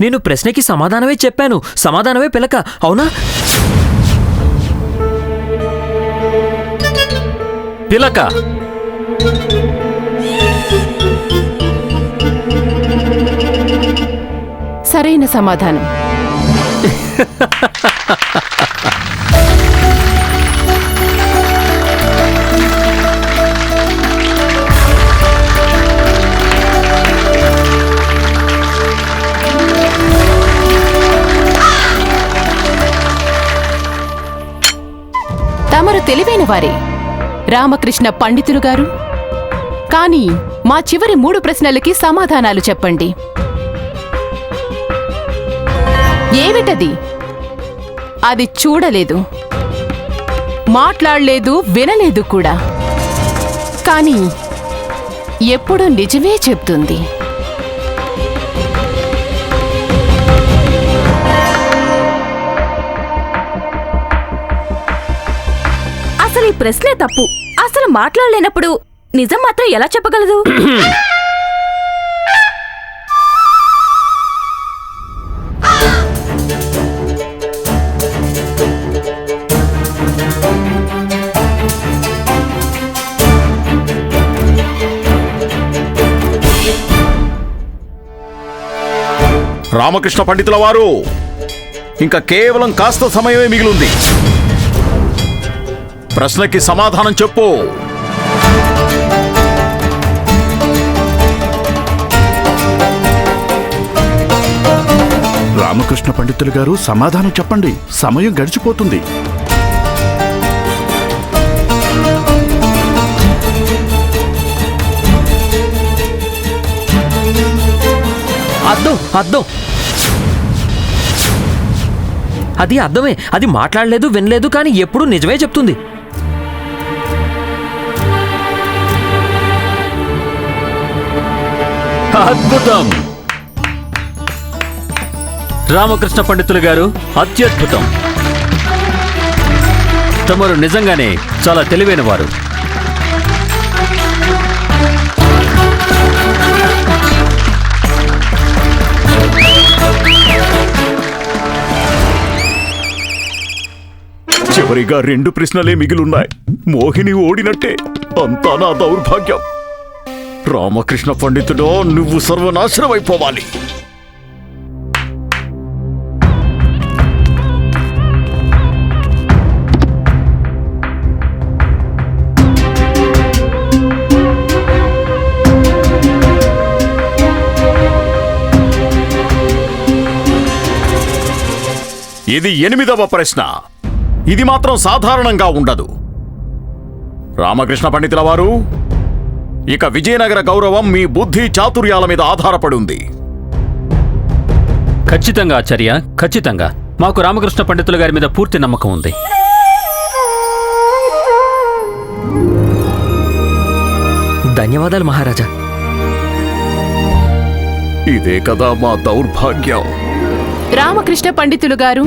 నేను ప్రశ్నకి సమాధానమే చెప్పాను, సమాధానమే పిలక, అవునా? పిలక. సరైన సమాధానం. తమరు తెలివైన వారే రామకృష్ణ పండితులు గారు. కానీ మా చివరి 3 ప్రశ్నలకి సమాధానాలు చెప్పండి. ఏమిటది? అది చూడలేదు, మాట్లాడలేదు, వినలేదు కూడా, కానీ ఎప్పుడూ నిజమే చెప్తుంది. అసలు ఈ ప్రశ్నే తప్పు. అసలు మాట్లాడలేనప్పుడు నిజం మాత్రం ఎలా చెప్పగలదు? రామకృష్ణ పండితుల వారు, ఇంకా కేవలం కాస్త సమయమే మిగిలింది. ప్రశ్నకి సమాధానం చెప్పు. రామకృష్ణ పండితులు గారు, సమాధానం చెప్పండి, సమయం గడిచిపోతుంది. అద్దం, అద్దం. అది అర్థమే. అది మాట్లాడలేదు, వినలేదు, కానీ ఎప్పుడూ నిజమే చెప్తుంది. అద్భుతం! రామకృష్ణ పండితులు గారు, అత్యద్భుతం. తమరు నిజంగానే చాలా తెలివైన వారు. చివరిగా 2 ప్రశ్నలే మిగిలున్నాయి. మోహిని ఓడినట్టే. అంతా నా దౌర్భాగ్యం. రామకృష్ణ పండితుడో, నువ్వు సర్వనాశనమైపోవాలి. ఇది 8వ ప్రశ్న. ఇది మాత్రం సాధారణంగా ఉండదు. రామకృష్ణ పండితుల వారు, ఇక విజయనగర గౌరవం మీ బుద్ధి చాతుర్యాల మీద ఆధారపడి ఉంది. ఖచ్చితంగా ఆచార్య, ఖచ్చితంగా. మాకు రామకృష్ణ పండితుల గారి మీద పూర్తి నమ్మకం ఉంది. ధన్యవాదాలు మహారాజా. ఇదే కదా మా దౌర్భాగ్యం. రామకృష్ణ పండితులు గారు,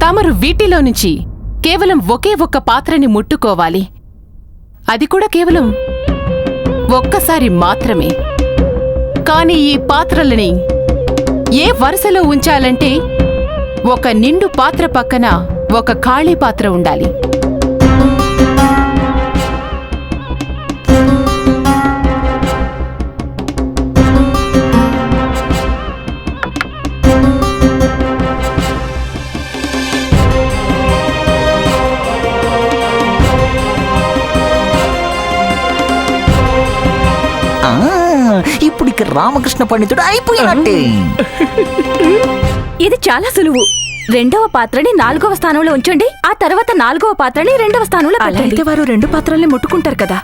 తమరు వీటిలో నుంచి కేవలం ఒకే ఒక్క పాత్రని ముట్టుకోవాలి. అది కూడా కేవలం ఒక్కసారి మాత్రమే. కాని ఈ పాత్రలని ఏ వరుసలో ఉంచాలంటే ఒక నిండు పాత్ర పక్కన ఒక ఖాళీ పాత్ర ఉండాలి. ఇప్పుడు ఇక రామకృష్ణ పండితుడు అయిపోయినట్టే. ఇది చాలా సులువు. 2వ పాత్రని 4వ స్థానంలో ఉంచండి. ఆ తర్వాత 4వ పాత్రని 2వ స్థానంలో పెట్టండి. వారు 2 పాత్రల్ని ముట్టుకుంటారు కదా.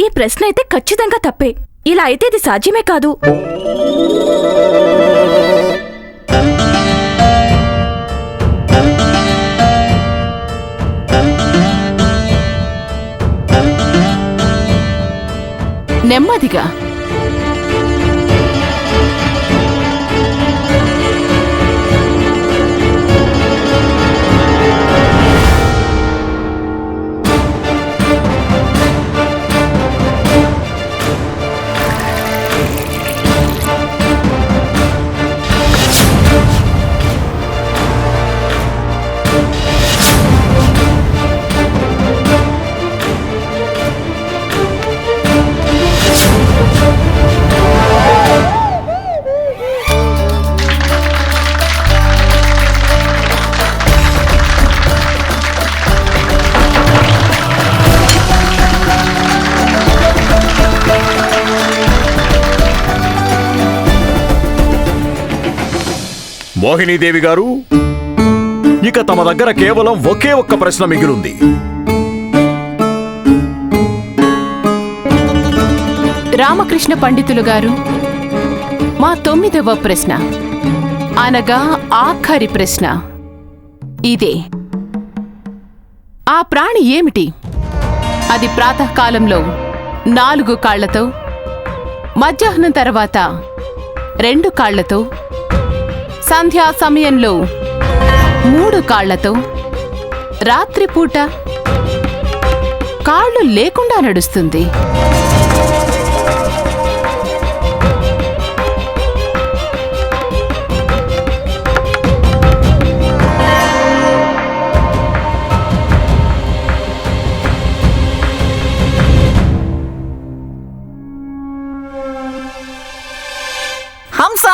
ఈ ప్రశ్న అయితే ఖచ్చితంగా తప్పే. ఇలా అయితే ఇది సాధ్యమే కాదు. నెమ్మదిగా. మోహినీదేవి గారు, ఇక తమ దగ్గర కేవలం ఒకే ఒక్క ప్రశ్న మిగిలుంది. రామకృష్ణ పండితులు గారు, మా 9వ ప్రశ్న అనగా ఆఖరి ప్రశ్న ఇదే. ఆ ప్రాణి ఏమిటి? అది ప్రాతకాలంలో 4 కాళ్లతో, మధ్యాహ్నం తర్వాత 2 కాళ్లతో, సంధ్యా సమయంలో 3 కాళ్లతో, రాత్రిపూట కాళ్ళు లేకుండా నడుస్తుంది. హంస.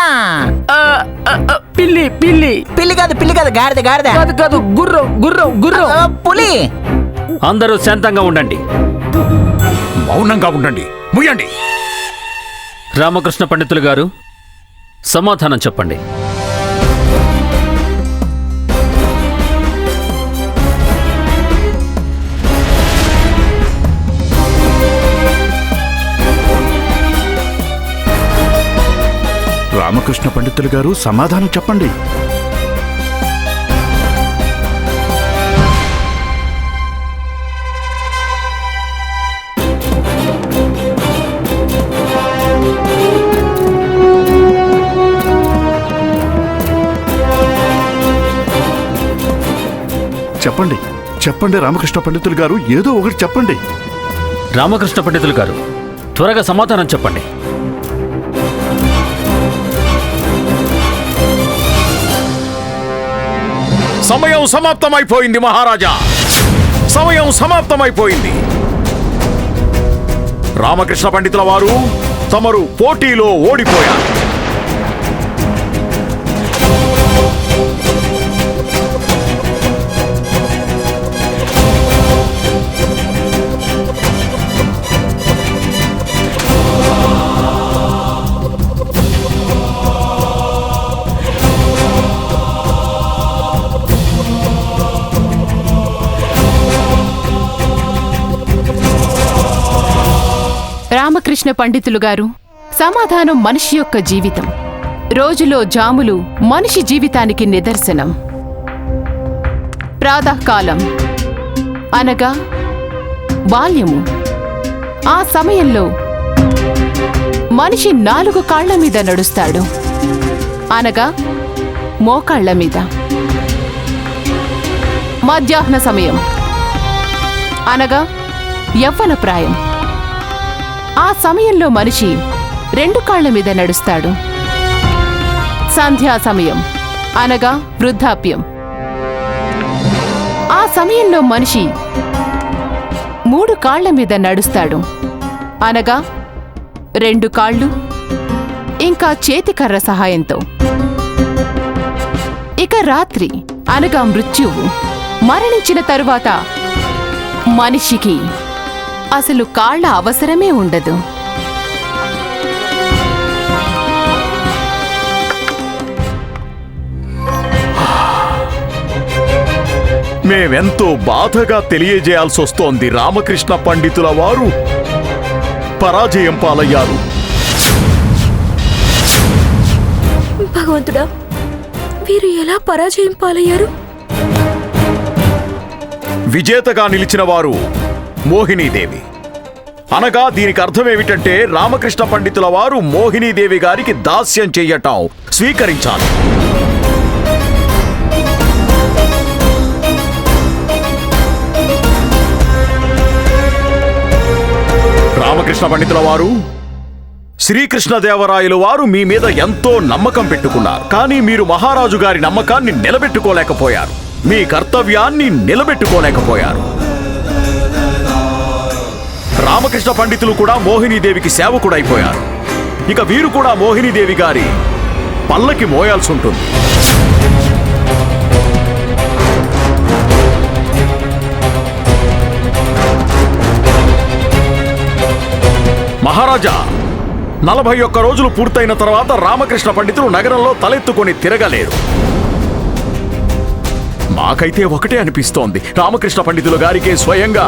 పిల్లి పిల్లి పిల్లి కాదు గాడిద గాడిద. కాదు కాదు గుర్రం గుర్రం గుర్రం. పులి. అందరూ శాంతంగా ఉండండి. మౌనంగా ఉండండి. ముయ్యండి. రామకృష్ణ పండితులు గారు, సమాధానం చెప్పండి. రామకృష్ణ పండితులు గారు సమాధానం చెప్పండి. చెప్పండి చెప్పండి రామకృష్ణ పండితులు గారు, ఏదో ఒకటి చెప్పండి. రామకృష్ణ పండితులు గారు, త్వరగా సమాధానం చెప్పండి. సమయం సమాప్తమైపోయింది మహారాజా. సమయం సమాప్తమైపోయింది. రామకృష్ణ పండితుల వారు, తమరు పోటీలో ఓడిపోయారు. రామకృష్ణ పండితులు గారు, సమాధానం మనిషి యొక్క జీవితం. రోజులో జాములు మనిషి జీవితానికి నిదర్శనం. ప్రాతకాలం అనగా బాల్యము. ఆ సమయంలో మనిషి 4 కాళ్ల మీద నడుస్తాడు, అనగా మోకాళ్ల మీద. మధ్యాహ్న సమయం అనగా యవ్వన ప్రాయం. ఆ సమయంలో మనిషి 2 కాళ్ల మీద నడుస్తాడు. సంధ్యా సమయం అనగా వృద్ధాప్యం. ఆ సమయంలో మనిషి 3 కాళ్ల మీద నడుస్తాడు, అనగా 2 కాళ్ళు ఇంకా చేతికర్ర సహాయంతో. ఇక రాత్రి అనగా మృత్యువు. మరణించిన తరువాత మనిషికి అసలు కాళ్ల అవసరమే ఉండదు. మేమెంతో బాధగా తెలియజేయాల్సొస్తోంది. రామకృష్ణ పండితుల వారు పరాజయం పాలయ్యారు. భగవంతుడా, వీరు ఎలా పరాజయం పాలయ్యారు? విజేతగా నిలిచిన వారు మోహినీదేవి. అనగా దీనికి అర్థమేమిటంటే రామకృష్ణ పండితుల వారు మోహినీదేవి గారికి దాస్యం చెయ్యటం స్వీకరించాలి. రామకృష్ణ పండితుల వారు, శ్రీకృష్ణదేవరాయలు వారు మీ మీద ఎంతో నమ్మకం పెట్టుకున్నారు. కానీ మీరు మహారాజు గారి నమ్మకాన్ని నిలబెట్టుకోలేకపోయారు. మీ కర్తవ్యాన్ని నిలబెట్టుకోలేకపోయారు. రామకృష్ణ పండితులు కూడా మోహినీదేవికి సేవకుడైపోయారు. ఇక వీరు కూడా మోహినీదేవి గారి పల్లకి మోయాల్సి ఉంటుంది. మహారాజా, 41 రోజులు పూర్తయిన తర్వాత రామకృష్ణ పండితులు నగరంలో తలెత్తుకొని తిరగలేరు. నాకైతే ఒకటే అనిపిస్తోంది, రామకృష్ణ పండితులు గారికే స్వయంగా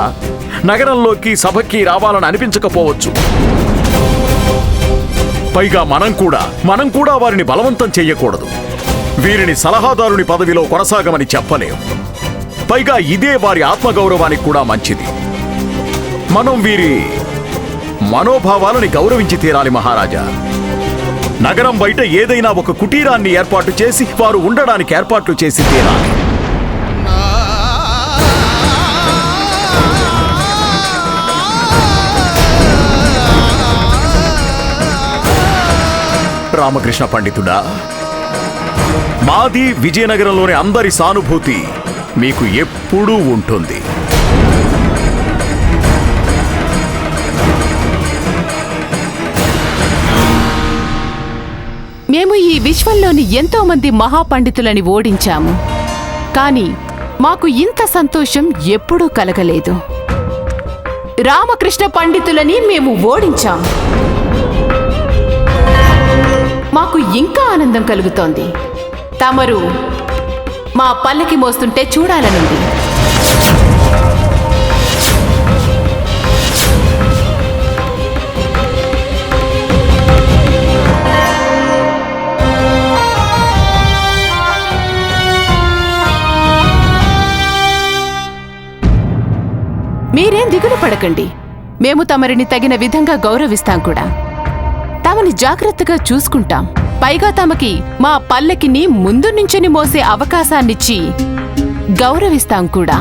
నగరంలోకి సభకి రావాలని అనిపించకపోవచ్చు. పైగా మనం కూడా వారిని బలవంతం చెయ్యకూడదు. వీరిని సలహాదారుని పదవిలో కొనసాగమని చెప్పలేం. పైగా ఇదే వారి ఆత్మగౌరవానికి కూడా మంచిది. మనం వీరి మనోభావాలని గౌరవించి తీరాలి మహారాజా. నగరం బయట ఏదైనా ఒక కుటీరాన్ని ఏర్పాటు చేసి వారు ఉండడానికి ఏర్పాట్లు చేసి తీరాలి. రామకృష్ణ పండితుడా, మాది విజయనగరంలోని అందరి సానుభూతి మీకు ఎప్పుడూ ఉంటుంది. మేము ఈ విశ్వంలోని ఎంతో మంది మహాపండితులని ఓడించాము, కానీ మాకు ఇంత సంతోషం ఎప్పుడూ కలగలేదు. రామకృష్ణ పండితులని మేము ఓడించాం. మాకు ఇంకా ఆనందం కలుగుతోంది. తమరు మా పల్లకి మోస్తుంటే చూడాలనుంది. మీరేం దిగులు పడకండి. మేము తమరిని తగిన విధంగా గౌరవిస్తాం కూడా. తమని జాగ్రత్తగా చూసుకుంటాం. పైగా తమకి మా పల్లకిని ముందు నుంచని మోసే అవకాశాన్నిచ్చి గౌరవిస్తాం కూడా.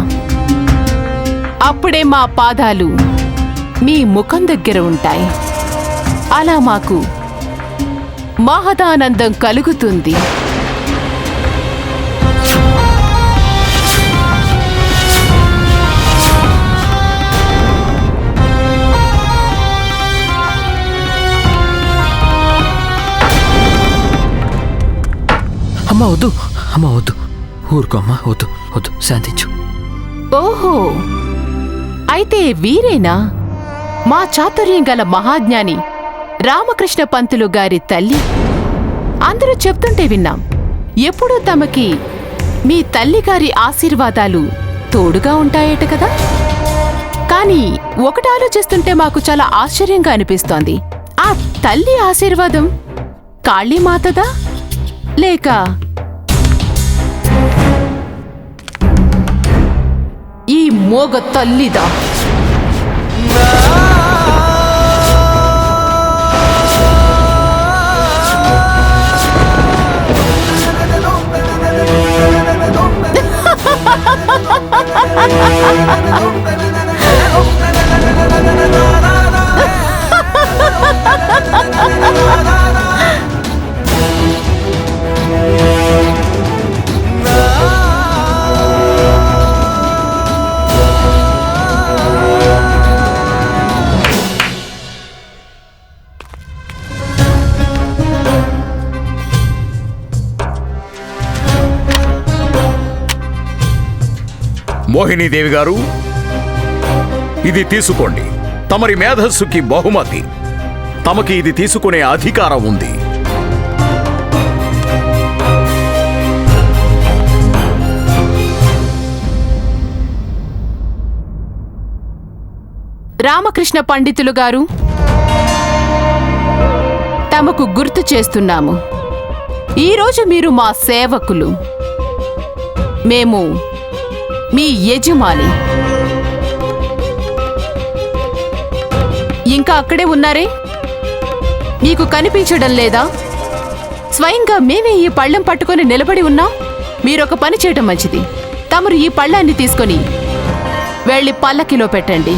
అప్పుడే మా పాదాలు మీ ముఖం దగ్గర ఉంటాయి. అలా మాకు మహదానందం కలుగుతుంది. అమ్మా వద్దు, అమ్మా వద్దు, ఊరుకో అమ్మా, వద్దు వద్దు, శాంతించు. ఓహో, అయితే వీరేనా మా చాతుర్యం గల మహాజ్ఞాని రామకృష్ణ పంతులు గారి తల్లి? అందరూ చెప్తుంటే విన్నాం. ఎప్పుడూ తమకి మీ తల్లిగారి ఆశీర్వాదాలు తోడుగా ఉంటాయట కదా. కానీ ఒకటి ఆలోచిస్తుంటే మాకు చాలా ఆశ్చర్యంగా అనిపిస్తోంది. ఆ తల్లి ఆశీర్వాదం కాళీమాతదా లేక ఈ మోగ తల్లిదా? మోహినీదేవి గారు, ఇది తీసుకోండి. తమరి మేధస్సుకి బహుమతి. తమకి ఇది తీసుకునే అధికారం ఉంది. రామకృష్ణ పండితులు గారు, తమకు గుర్తు చేస్తున్నాము. ఈరోజు మీరు మా సేవకులు, మేము మీ యజమాని. ఇంకా అక్కడే ఉన్నారే, మీకు కనిపించడం లేదా? స్వయంగా మేమే ఈ పళ్ళెం పట్టుకొని నిలబడి ఉన్నాం. మీరొక పని చేయటం మంచిది. తమరు ఈ పళ్ళాన్ని తీసుకొని వెళ్ళి పల్లకిలో పెట్టండి.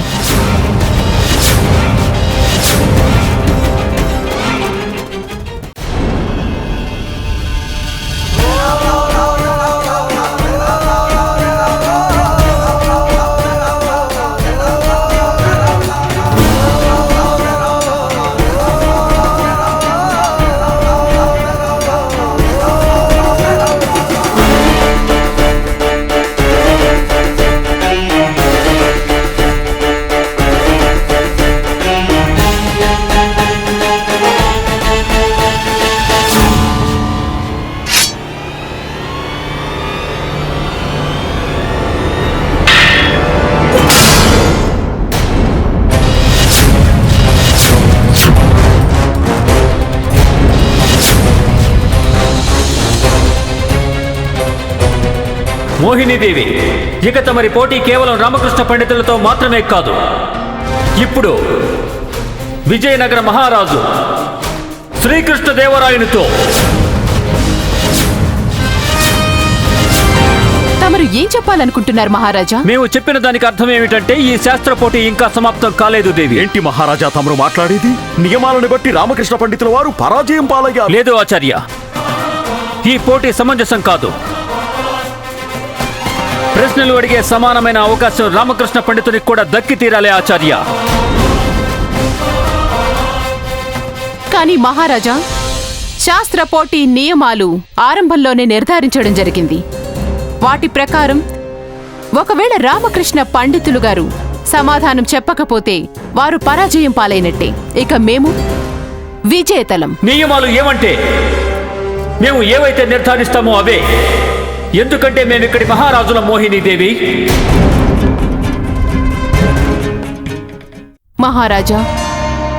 మోహినీదేవి, ఇక తమరి పోటీ కేవలం రామకృష్ణ పండితులతో మాత్రమే కాదు, ఇప్పుడు విజయనగర మహారాజు శ్రీకృష్ణదేవరాయనితో. తమరు ఏం చెప్పాలనుకుంటున్నారు మహారాజా? మేము చెప్పిన దానికి అర్థం ఏమిటంటే ఈ శాస్త్ర పోటీ ఇంకా సమాప్తం కాలేదు దేవి. ఏంటి మహారాజా తమరు మాట్లాడేది? నియమాలను బట్టి రామకృష్ణ పండితుల వారు పరాజయం పాలయ్యారు. లేదు ఆచార్య, ఈ పోటీ సమంజసం కాదు. ప్రశ్నలు అడిగే సమానమైన అవకాశం రామకృష్ణ పండితునికి కూడా దక్కి తీరాలి ఆచార్య. కానీ మహారాజా, శాస్త్ర పోటీ నియమాలు ఆరంభంలోనే నిర్ధారించడం జరిగింది. వాటి ప్రకారం ఒకవేళ రామకృష్ణ పండితులు గారు సమాధానం చెప్పకపోతే వారు పరాజయం పాలైనట్టే. ఇక మేము విజేతలం. నియమాలు ఏమంటే మేము ఏవైతే నిర్ధారిస్తామో అవే. ఎందుకంటే మేమిక్కడి మహారాజుల మోహినీదేవి. మహారాజా,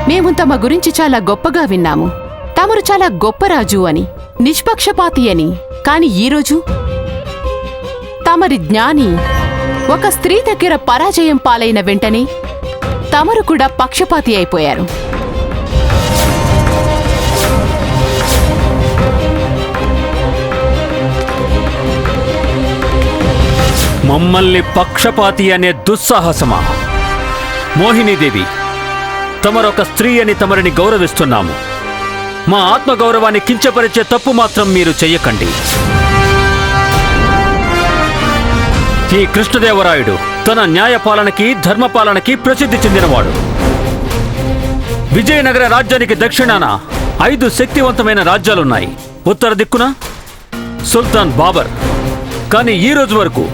మేము తమ గురించి చాలా గొప్పగా విన్నాము. తమరు చాలా గొప్ప రాజు అని, నిష్పక్షపాతి అని. కాని ఈరోజు తమరి జ్ఞాని ఒక స్త్రీ దగ్గర పరాజయం పాలైన వెంటనే తమరు కూడా పక్షపాతి అయిపోయారు. మమ్మల్ని పక్షపాతి అనే దుస్సాహసమా? మోహినీదేవి, తమరొక స్త్రీ అని తమరిని గౌరవిస్తున్నాము. మా ఆత్మగౌరవాన్ని కించపరిచే తప్పు మాత్రం మీరు చెయ్యకండి. ఈ కృష్ణదేవరాయుడు తన న్యాయపాలనకి, ధర్మపాలనకి ప్రసిద్ధి చెందినవాడు. విజయనగర రాజ్యానికి దక్షిణాన 5 శక్తివంతమైన రాజ్యాలున్నాయి. ఉత్తర దిక్కున సుల్తాన్ బాబర్. కానీ ఈ రోజు వరకు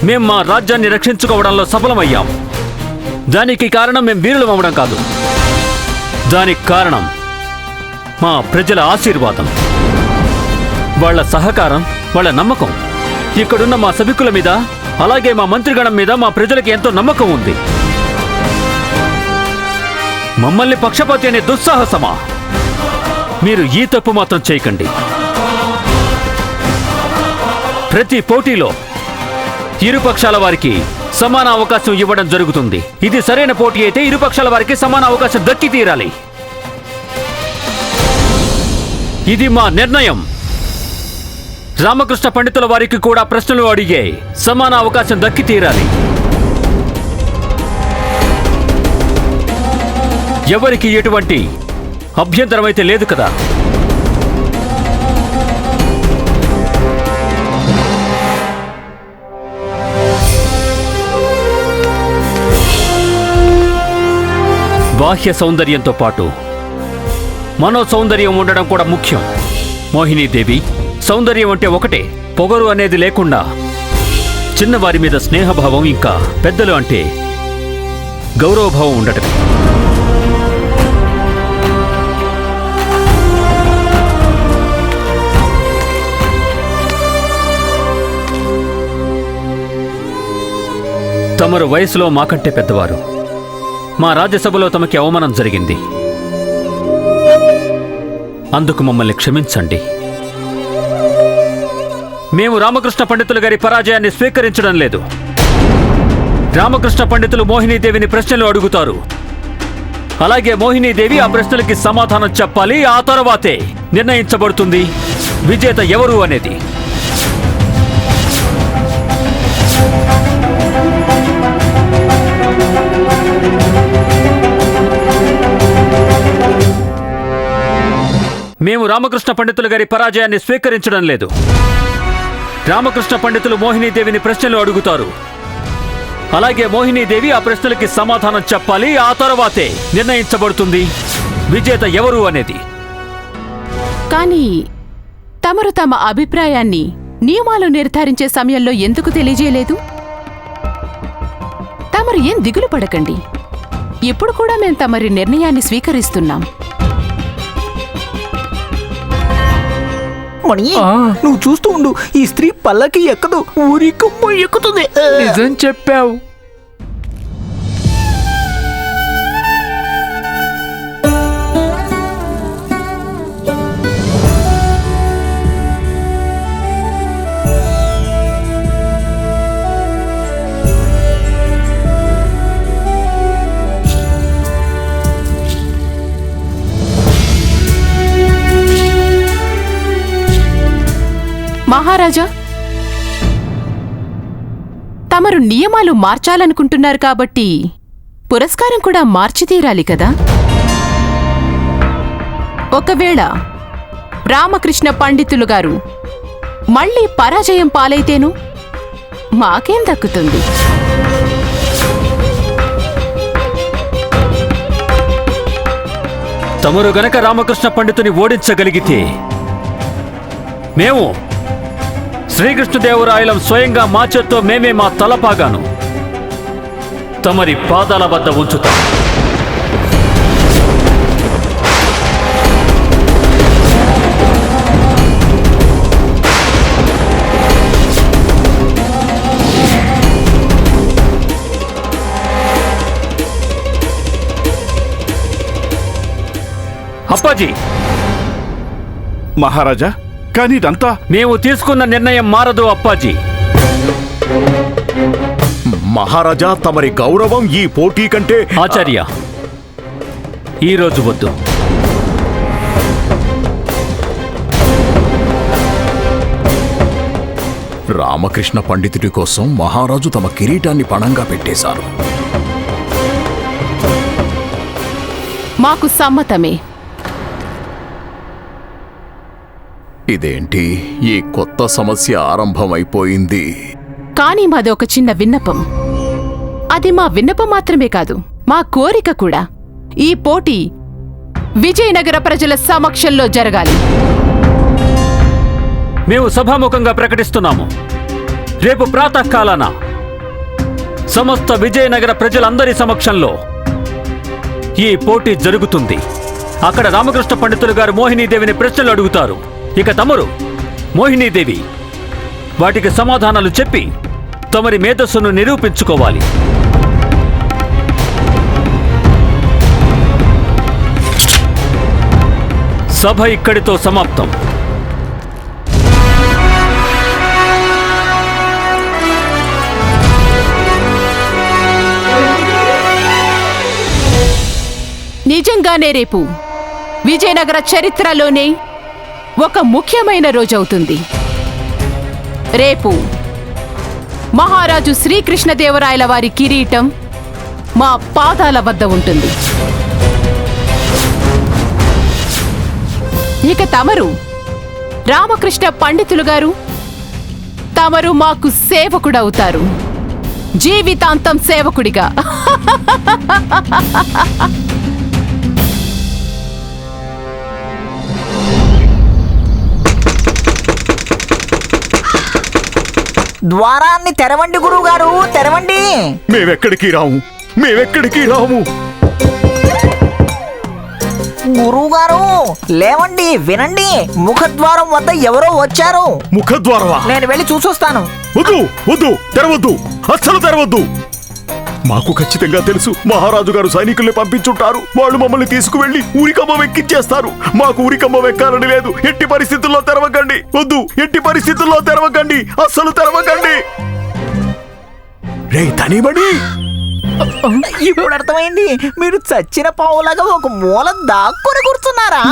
మేం మా రాజ్యాన్ని రక్షించుకోవడంలో సఫలమయ్యాం. దానికి కారణం మేం వీరులు అవ్వడం కాదు. దానికి కారణం మా ప్రజల ఆశీర్వాదం, వాళ్ళ సహకారం, వాళ్ళ నమ్మకం. ఇక్కడున్న మా సభికుల మీద, అలాగే మా మంత్రిగణం మీద మా ప్రజలకి ఎంతో నమ్మకం ఉంది. మమ్మల్ని పక్షపాతి అనే దుస్సాహసమా? మీరు ఈ తప్పు మాత్రం చేయకండి. ప్రతి పోటీలో ఇరుపక్షాల వారికి సమాన అవకాశం ఇవ్వడం జరుగుతుంది. ఇది సరైన పోటీ అయితే ఇరుపక్షాల వారికి సమాన అవకాశం దక్కి తీరాలి. ఇది మా నిర్ణయం. రామకృష్ణ పండితుల వారికి కూడా ప్రశ్నలు అడిగే సమాన అవకాశం దక్కి తీరాలి. ఎవరికి ఎటువంటి అభ్యంతరమైతే లేదు కదా? బాహ్య సౌందర్యంతో పాటు మనో సౌందర్యం ఉండడం కూడా ముఖ్యం. మోహినీదేవి, సౌందర్యం అంటే ఒకటే, పొగరు అనేది లేకుండా చిన్నవారి మీద స్నేహభావం, ఇంకా పెద్దలు అంటే గౌరవభావం ఉండటమే. తమరు వయసులో మాకంటే పెద్దవారు. మా రాజ్యసభలో తమకి అవమానం జరిగింది. అందుకు మమ్మల్ని క్షమించండి. మేము రామకృష్ణ పండితులు గారి పరాజయాన్ని స్వీకరించడం లేదు. రామకృష్ణ పండితులు మోహినీదేవిని ప్రశ్నలు అడుగుతారు. అలాగే మోహినీదేవి ఆ ప్రశ్నలకి సమాధానం చెప్పాలి. ఆ తర్వాతే నిర్ణయించబడుతుంది విజేత ఎవరు అనేది. మేము రామకృష్ణ పండితులు గారి పరాజయాన్ని స్వీకరించడం లేదు. రామకృష్ణ పండితులు మోహినీదేవిని ప్రశ్నలు అడుగుతారు. అలాగే మోహినీదేవి ఆ ప్రశ్నలకి సమాధానం చెప్పాలి. ఆ తర్వాతే నిర్ణయించబడుతుంది విజేత ఎవరు అనేది. కానీ తమరు తమ అభిప్రాయాన్ని నియమాలు నిర్ధారించే సమయంలో ఎందుకు తెలియజేయలేదు? తమరు ఏం దిగులు పడకండి. ఇప్పుడు కూడా మేం తమరి నిర్ణయాన్ని స్వీకరిస్తున్నాం. మణి, నువ్వు చూస్తూ ఉండు. ఈ స్త్రీ పల్లకి ఎక్కదు, ఊరికమ్మ ఎక్కుతుంది. నిజం చెప్పావు. మహారాజా, తమరు నియమాలు మార్చాలనుకుంటున్నారు కాబట్టి పురస్కారం కూడా మార్చి తీరాలి కదా. ఒకవేళ రామకృష్ణ పండితులు గారు మళ్ళీ పరాజయం పాలైతేను మాకేం దక్కుతుంది? తమరు గనక రామకృష్ణ పండితుని ఓడించగలిగితే మేము శ్రీకృష్ణదేవరాయలం స్వయంగా మా చేత్తో మేమే మా తలపాగాను తమరి పాదాల వద్ద ఉంచుతాం. అప్పాజీ, మహారాజా, కానీ ఇదంతా మేము తీసుకున్న నిర్ణయం మారదు అప్పాజీ. మహారాజా, తమరి గౌరవం ఈ పోటీ కంటే ఆచార్య, ఈరోజు వద్దు. రామకృష్ణ పండితుడి కోసం మహారాజు తమ కిరీటాన్ని పణంగా పెట్టేశారు. మాకు సమ్మతమే. ఇదేంటి, ఈ కొత్త సమస్య ఆరంభమైపోయింది. కానీ మాది ఒక చిన్న విన్నపం. అది మా విన్నపం మాత్రమే కాదు, మా కోరిక కూడా. ఈ పోటీ విజయనగర ప్రజల సమక్షంలో జరగాలి. మేము సభాముఖంగా ప్రకటిస్తున్నాము, రేపు ప్రాతకాలాన సమస్త విజయనగర ప్రజలందరి సమక్షంలో ఈ పోటీ జరుగుతుంది. అక్కడ రామకృష్ణ పండితులు గారు మోహినీదేవిని ప్రశ్నలు అడుగుతారు. ఇక తమరు మోహినీదేవి వాటికి సమాధానాలు చెప్పి తమరి మేధస్సును నిరూపించుకోవాలి. సభ ఇక్కడితో సమాప్తం. నిజంగానే రేపు విజయనగర చరిత్రలోనే ఒక ముఖ్యమైన రోజవుతుంది. రేపు మహారాజు శ్రీకృష్ణదేవరాయల వారి కిరీటం మా పాదాల వద్ద ఉంటుంది. ఇక తమరు రామకృష్ణ పండితులు గారు, తమరు మాకు సేవకుడవుతారు, జీవితాంతం సేవకుడిగా. ద్వారాన్ని తెరవండి గురువుగారు, తెరవండి. మేమెక్కడికి రాము. గురువుగారు లేవండి, వినండి. ముఖద్వారం వద్ద ఎవరో వచ్చారు. ముఖద్వారమా? నేను వెళ్ళి చూసొస్తాను. వద్దు, తెరవద్దు, అస్సలు తెరవద్దు. మాకు ఖచ్చితంగా తెలుసు, మహారాజు గారు సైనికుల్ని పంపించుంటారు. వాళ్ళు మమ్మల్ని తీసుకువెళ్లి ఊరికమ్మ ఎక్కించేస్తారు. మాకు ఊరికమ్మ ఎక్కాలని లేదు. ఎట్టి పరిస్థితుల్లో తెరవకండి. వద్దు, ఎట్టి పరిస్థితుల్లో తెరవకండి, అస్సలు తెరవకండి. రే తనిబడి, ఇప్పుడు అర్థమైంది. మీరు చచ్చిన పావులాగా ఒక మూల దాక్కుని కూర్చున్నారా?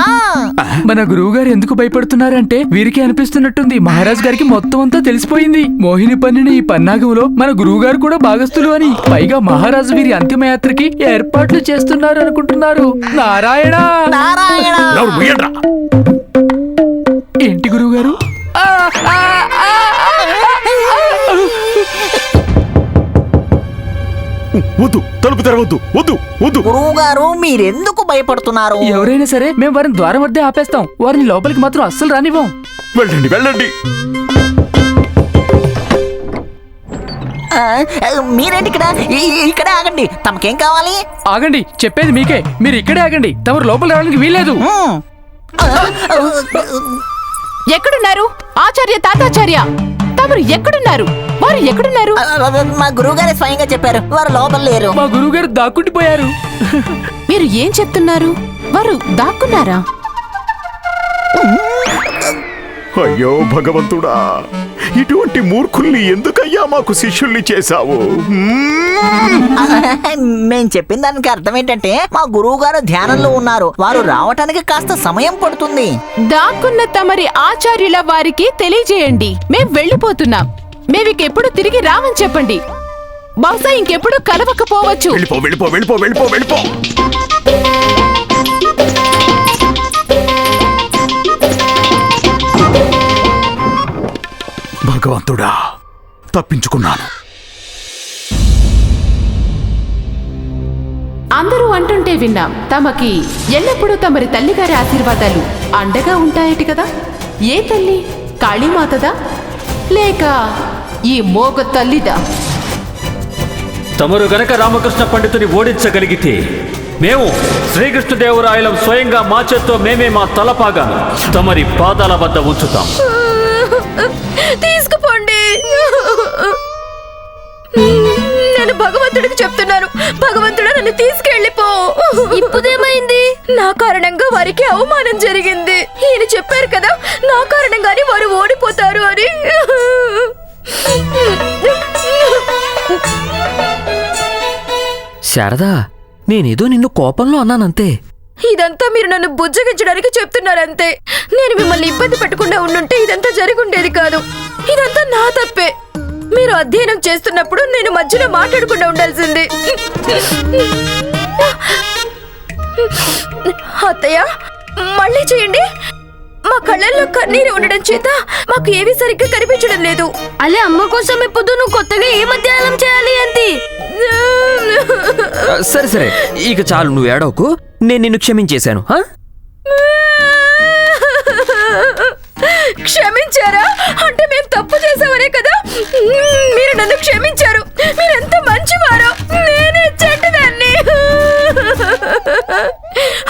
మన గురువు గారు ఎందుకు భయపడుతున్నారంటే వీరికి అనిపిస్తున్నట్టుంది మహారాజ్ గారికి మొత్తం అంతా తెలిసిపోయింది. మోహిని పన్నిన ఈ పన్నాగంలో మన గురువు గారు కూడా భాగస్థులు అని. పైగా మహారాజు వీరి అంతిమయాత్రకి ఏర్పాట్లు చేస్తున్నారు అనుకుంటున్నారు. నారాయణ నారాయణ. ఏంటి గురువు గారు? వద్దు, తలుపు తెరవద్దు. వద్దు. గురువు గారు మీరెందుకు భయపడుతున్నారు? ఎవరైనా సరే మేము వారిని ద్వారం వద్దే ఆపేస్తాం. వారిని లోపలికి మాత్రం అస్సలు రానివ్వం. వెళ్ళండి. మీరేంటి ఇక్కడ? ఇక్కడే ఆగండి. తమకేం కావాలి? ఆగండి, చెప్పేది మీకే. మీరు ఇక్కడే ఆగండి. తమరు లోపల రావడానికి వీల్లేదు. ఎక్కడున్నారు ఆచార్య, తాతాచార్య? తమరు ఎక్కడున్నారు? వారు ఎక్కడున్నారు? మా గురువు గారే స్వయంగా చెప్పారు, వారు లోపల లేరు. మా గురువు గారు దాక్కుండిపోయారు. మీరు ఏం చెప్తున్నారు? వారు దాక్కున్నారా? అయ్యో భగవంతుడా, ఇటువంటి మూర్ఖుల్ని ఎందుకయ్యా ఎందుకయ్యా మాకు శిష్యుల్ని చేశావు? మేం చెప్పిన దానికి అర్థం ఏంటంటే మా గురువు గారు ధ్యానంలో ఉన్నారు. వారు రావటానికి కాస్త సమయం పడుతుంది. దాక్కున్న తమరి ఆచార్యుల వారికి తెలియజేయండి. మేం వెళ్ళిపోతున్నాం. మేమికెప్పుడు తిరిగి రామని చెప్పండి. బహుశా ఇంకెప్పుడు కలవకపోవచ్చు. వెళ్ళిపో వెళ్ళిపో వెళ్ళిపో వెళ్ళిపో వెళ్ళిపో. భగవంతుడా, తప్పించుకున్నాను. అందరూ అంటుంటే విన్నాం, తమకి ఎల్లప్పుడూ తమరి తల్లిగారి ఆశీర్వాదాలు అండగా ఉంటాయటి కదా. ఏ తల్లి? కాళీమాతదా లేక ఈ మోగ తల్లిదా? తమరు గనక రామకృష్ణ పండితుని ఓడించగలిగితే మేము శ్రీకృష్ణదేవరాయలం స్వయంగా మా చేత్తో మేమే మా తలపాగాను తమరి పాదాల వద్ద ఉంచుతాం. తీసుకుపోండి. నేను భగవంతుడికి చెప్తున్నాను, భగవంతుడా నన్ను తీసుకెళ్ళిపో. ఇప్పుడేమైంది? నా కారణంగా వారికి అవమానం జరిగింది. ఈయన చెప్పారు కదా, నా కారణంగానే వారు ఓడిపోతారు అని. శారదా, నేనేదో నిన్ను కోపంలో అన్నానంతే. ఇదంతా మీరు నన్ను బుజ్జగించడానికి చెప్తున్నారంతే. నేను మిమ్మల్ని ఇబ్బంది పెట్టకుండా ఉండుంటే ఇదంతా జరుగుండేది కాదు. ఇదంతా నా తప్పే. మీరు అధ్యయనం చేస్తున్నప్పుడు నేను మధ్యలో మాట్లాడకుండా ఉండాల్సింది. అత్తయ్య, మళ్ళీ చేయండి. మా కళ్ళల్లో కన్నీరు ఉండడం చేత మాకు ఏవి సరిగ్గా కనిపించడం లేదు. అలే అమ్మ కోసం ఇప్పుడు నువ్వు కొత్తగా ఏ మధ్యాహ్నం చేయాలి అంది. సరే సరే, ఇక చాలు, నువ్వు ఏడవకు. నేను నిన్ను క్షమించేశాను. క్షమించారా? అంటే మేము తప్పు చేసామనే కదా. మీరు నన్ను క్షమించారు. మీరెంత మంచివారో. నేనే చెడ్డదాన్ని.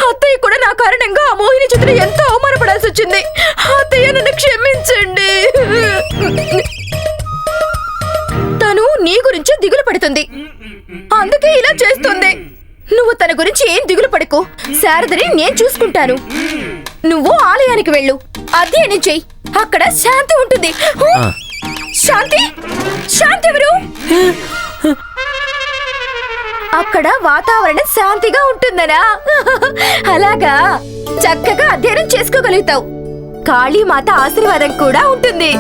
అత్తయ్య కూడా నా కారణంగా ఆ మోహిని చేతులు ఎంతో అవమానపడాల్సి వచ్చింది. అత్తయ్య, నన్ను క్షమించండి. తను నీ గురించి దిగులు పడుతుంది, అందుకే ఇలా చేస్తుంది. నువ్వు తన గురించి ఏం దిగులు పడకు. శారదని నేను చూసుకుంటాను. నువ్వు ఆలయానికి వెళ్ళు, అధ్యయనం చెయ్యి. అక్కడ శాంతి ఉంటుంది. శాంతి? శాంతి ఎవరు? అక్కడ వాతావరణం శాంతిగా ఉంటుందనా? అలాగా, చక్కగా అధ్యయనం చేసుకోగలుగుతావు. కాళీమాత ఆశీర్వాదం కూడా ఉంటుంది.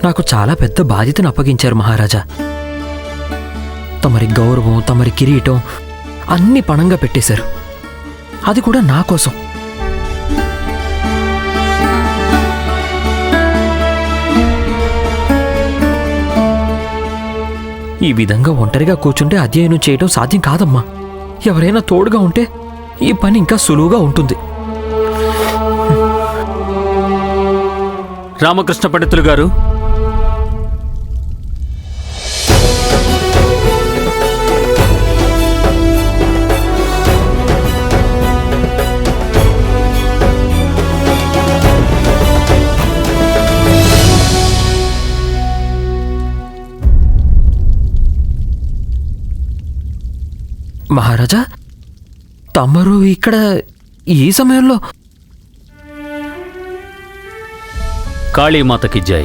నాకు చాలా పెద్ద బాధ్యతను అప్పగించారు మహారాజా. తమరి గౌరవం, తమరి కిరీటం అన్ని పణంగా పెట్టేశారు. అది కూడా నా కోసం. ఈ విధంగా ఒంటరిగా కూర్చుంటే అధ్యయనం చేయడం సాధ్యం కాదమ్మా. ఎవరైనా తోడుగా ఉంటే ఈ పని ఇంకా సులువుగా ఉంటుంది. రామకృష్ణ పండితులు గారు, మహారాజా, తమరు ఇక్కడ ఈ సమయంలో? కాళీమాతకి జై.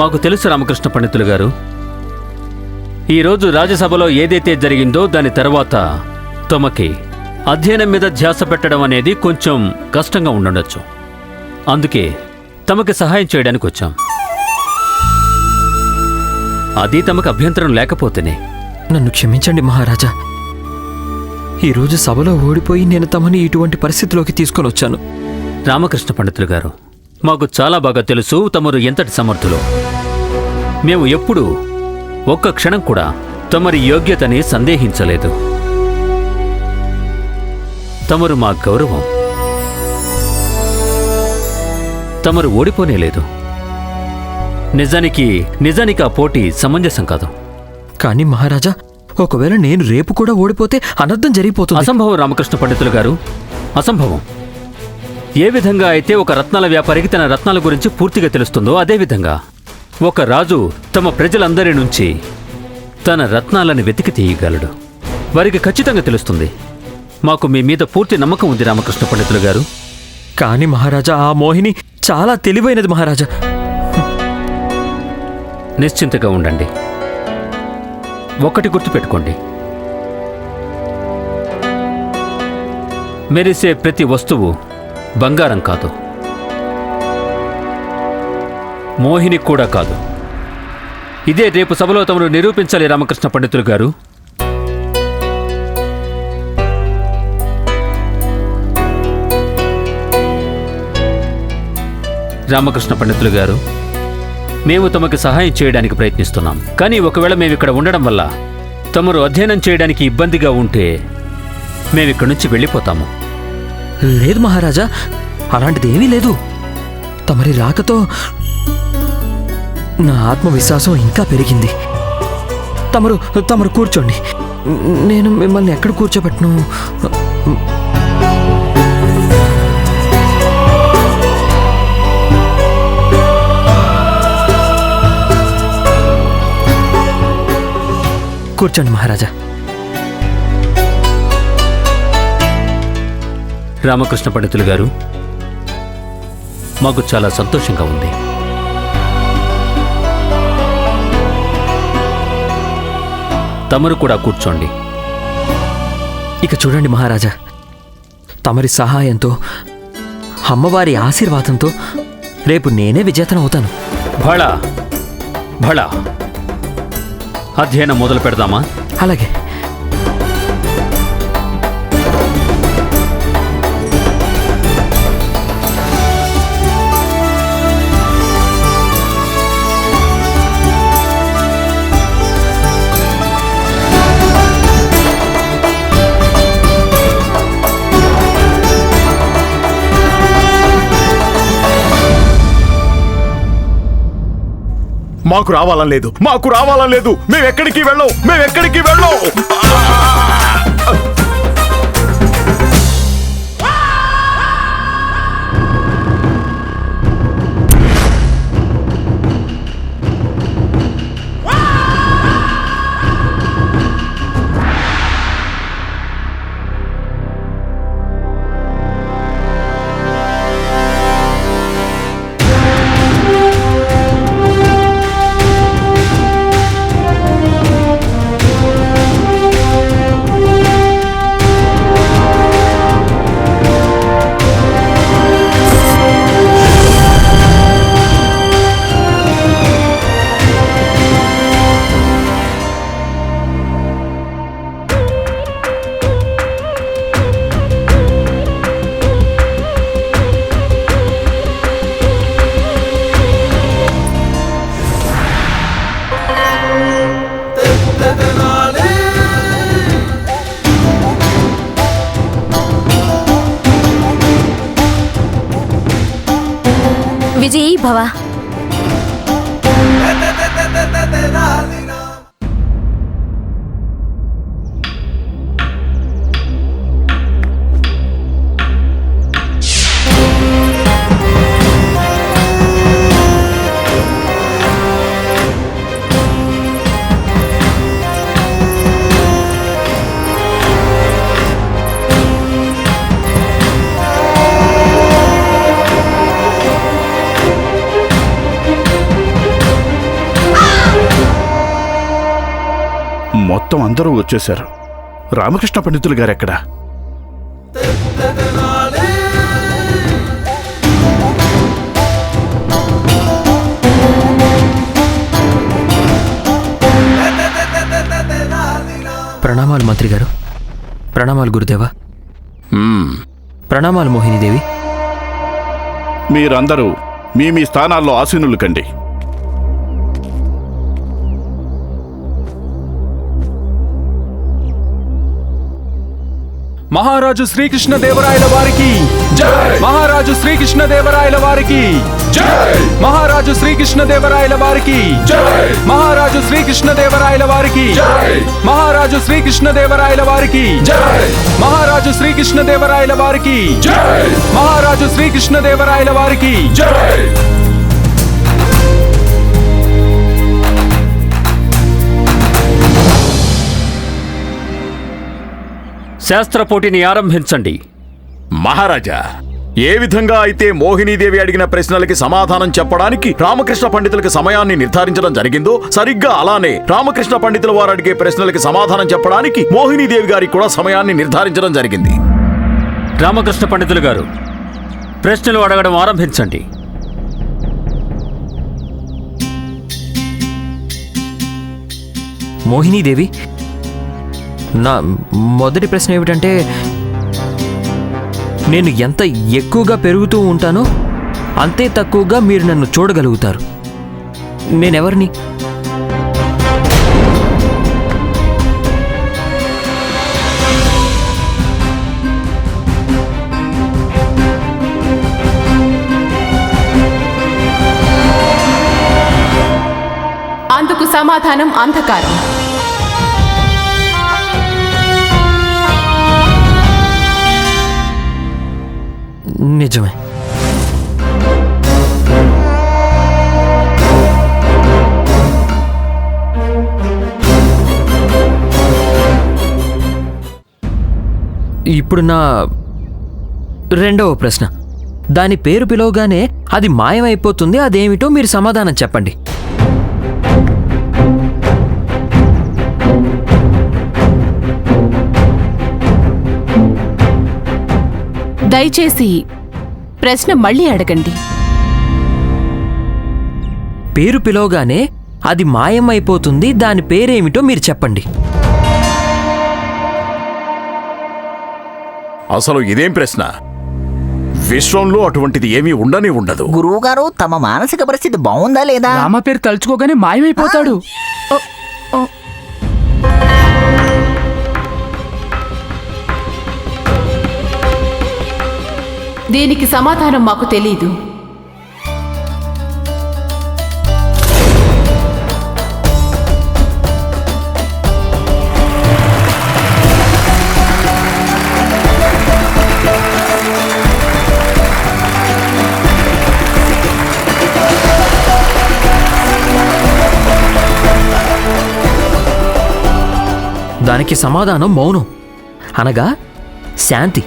మాకు తెలుసు రామకృష్ణ పండితులు గారు, ఈరోజు రాజ్యసభలో ఏదైతే జరిగిందో దాని తర్వాత తమకి అధ్యయనం మీద ధ్యాస పెట్టడం అనేది కొంచెం కష్టంగా ఉండొచ్చు. అందుకే తమకి సహాయం చేయడానికి వచ్చాం. అది తమకు అభ్యంతరం లేకపోతేనే. నన్ను క్షమించండి మహారాజా. ఈరోజు సభలో ఓడిపోయి నేను తమని ఇటువంటి పరిస్థితిలోకి తీసుకొని వచ్చాను. రామకృష్ణ పండితులు గారు, మాకు చాలా బాగా తెలుసు తమరు ఎంతటి సమర్థులో. మేము ఎప్పుడూ ఒక్క క్షణం కూడా తమరి యోగ్యతని సందేహించలేదు. తమరు మా గౌరవం. తమరు ఓడిపోనేలేదు. నిజానికి ఆ పోటీ సమంజసం కాదు. కానీ మహారాజా, ఒకవేళ నేను రేపు కూడా ఓడిపోతే అనర్థం జరిగిపోతుంది. అసంభవం రామకృష్ణ పండితులు గారు, అసంభవం. ఏ విధంగా అయితే ఒక రత్నాల వ్యాపారికి తన రత్నాల గురించి పూర్తిగా తెలుస్తుందో అదేవిధంగా ఒక రాజు తమ ప్రజలందరి నుంచి తన రత్నాలను వెతికి తీయగలడు. వారికి ఖచ్చితంగా తెలుస్తుంది. మాకు మీ మీద పూర్తి నమ్మకం ఉంది రామకృష్ణ పండితులు గారు. కానీ మహారాజా, ఆ మోహిని చాలా తెలివైనది మహారాజా. నిశ్చింతగా ఉండండి. ఒక్కటి గుర్తుపెట్టుకోండి, మెరిసే ప్రతి వస్తువు బంగారం కాదు, మోహిని కూడా కాదు. ఇదే రేపు సభలో తమను నిరూపించాలి రామకృష్ణ పండితులు గారు. రామకృష్ణ పండితులు గారు, మేము తమకు సహాయం చేయడానికి ప్రయత్నిస్తున్నాం. కానీ ఒకవేళ మేము ఇక్కడ ఉండడం వల్ల తమరు అధ్యయనం చేయడానికి ఇబ్బందిగా ఉంటే మేమిక్కడి నుంచి వెళ్ళిపోతాము. లేదు మహారాజా, అలాంటిదేమీ లేదు. తమరి రాకతో నా ఆత్మవిశ్వాసం ఇంకా పెరిగింది. తమరు కూర్చోండి. నేను మిమ్మల్ని ఎక్కడ కూర్చోబెట్టను? కూర్చోండి మహారాజా. రామకృష్ణ పండితులు గారు, మాకు చాలా సంతోషంగా ఉంది. తమరు కూడా కూర్చోండి. ఇక చూడండి మహారాజా, తమరి సహాయంతో, అమ్మవారి ఆశీర్వాదంతో రేపు నేనే విజేతనవుతాను. భళా భళా, అధ్యయనం మొదలు పెడదామా? అలాగే. మాకు రావాలని లేదు, మాకు రావాలని లేదు. మేమెక్కడికి వెళ్ళం, మేమెక్కడికి వెళ్ళం. విజయీ భవ. మొత్తం అందరూ వచ్చేశారు. రామకృష్ణ పండితులు గారెక్కడా? ప్రణామాలు మంత్రి గారు. ప్రణామాలు గురుదేవా. ప్రణామాలు మోహినీదేవి. మీరందరూ మీ మీ స్థానాల్లో ఆసీనులు కండి. మహారాజు శ్రీకృష్ణదేవరాయల వారికి జై! మహారాజు శ్రీకృష్ణదేవరాయల వారికి జై! మహారాజు శ్రీకృష్ణదేవరాయల వారికి జై! మహారాజు శ్రీకృష్ణదేవరాయల వారికి జై! మహారాజు శ్రీకృష్ణదేవరాయల వారికి జై! మహారాజు శ్రీకృష్ణదేవరాయల వారికి జై! మహారాజు శ్రీకృష్ణదేవరాయల వారికి జై! శాస్త్ర పోటీని ఆరంభించండి. మహారాజా, ఏ విధంగా అయితే మోహినీదేవి అడిగిన ప్రశ్నలకి సమాధానం చెప్పడానికి రామకృష్ణ పండితులకి సమయాన్ని నిర్ధారించడం జరిగిందో, సరిగ్గా అలానే రామకృష్ణ పండితుల వారు అడిగే ప్రశ్నలకి సమాధానం చెప్పడానికి మోహినీదేవి గారికి కూడా సమయాన్ని నిర్ధారించడం జరిగింది. రామకృష్ణ పండితులు గారు, ప్రశ్నలు అడగడం ఆరంభించండి. మోహినీదేవి, నా మొదటి ప్రశ్న ఏమిటంటే, నేను ఎంత ఎక్కువగా పెరుగుతూ ఉంటానో అంతే తక్కువగా మీరు నన్ను చూడగలుగుతారు. నేనెవరిని? అందుకు సమాధానం అంధకారం. నిజమే. ఇప్పుడు నా రెండవ ప్రశ్న. దాని పేరు పిలవగానే అది మాయమైపోతుంది, అదేమిటో మీరు సమాధానం చెప్పండి. దయచేసి ప్రశ్న మళ్ళీ అడగండి. పేరు పిలవగానే అది మాయమైపోతుంది, దాని పేరేమిటో మీరు చెప్పండి. అసలు ఇదేం ప్రశ్న? విశ్వంలో అటువంటిది ఏమీ ఉండనే ఉండదు. గురువుగారు, తమ మానసిక పరిస్థితి బాగుందా లేదా? రామ పేరు తలుచుకోగానే మాయమైపోతాడు. దీనికి సమాధానం మాకు తెలీదు. దానికి సమాధానం మౌనం, అనగా శాంతి.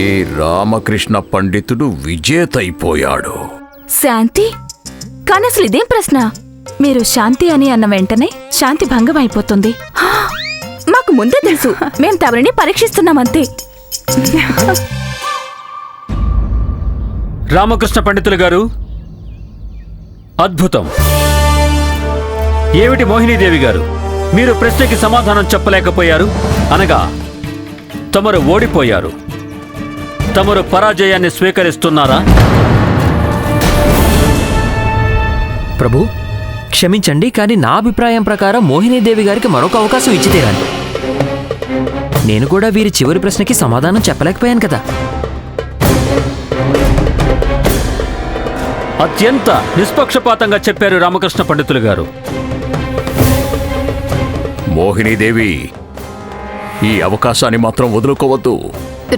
ఈ రామకృష్ణ పండితుడు విజేత అయిపోయాడు. శాంతి? కానీ అసలు ఇదేం ప్రశ్న? మీరు శాంతి అని అన్న వెంటనే శాంతి భంగం అయిపోతుంది. హా! మాకు ముందే తెలుసు, మేం తమరిని పరీక్షిస్తున్నామంతే. రామకృష్ణ పండితులు గారు, అద్భుతం. ఏమిటి మోహినీదేవి గారు, మీరు ప్రశ్నకి సమాధానం చెప్పలేకపోయారు, అనగా తమరు ఓడిపోయారు. తమరు పరాజయాన్ని స్వీకరిస్తున్నారా? ప్రభు, క్షమించండి, కానీ నా అభిప్రాయం ప్రకారం మోహినీదేవి గారికి మరొక అవకాశం ఇచ్చి తీరాలి. నేను కూడా వీరి చివరి ప్రశ్నకి సమాధానం చెప్పలేకపోయాను కదా. అత్యంత నిష్పక్షపాతంగా చెప్పారు రామకృష్ణ పండితులు గారు. మోహినీదేవి, ఈ అవకాశాన్ని మాత్రం వదులుకోవద్దు.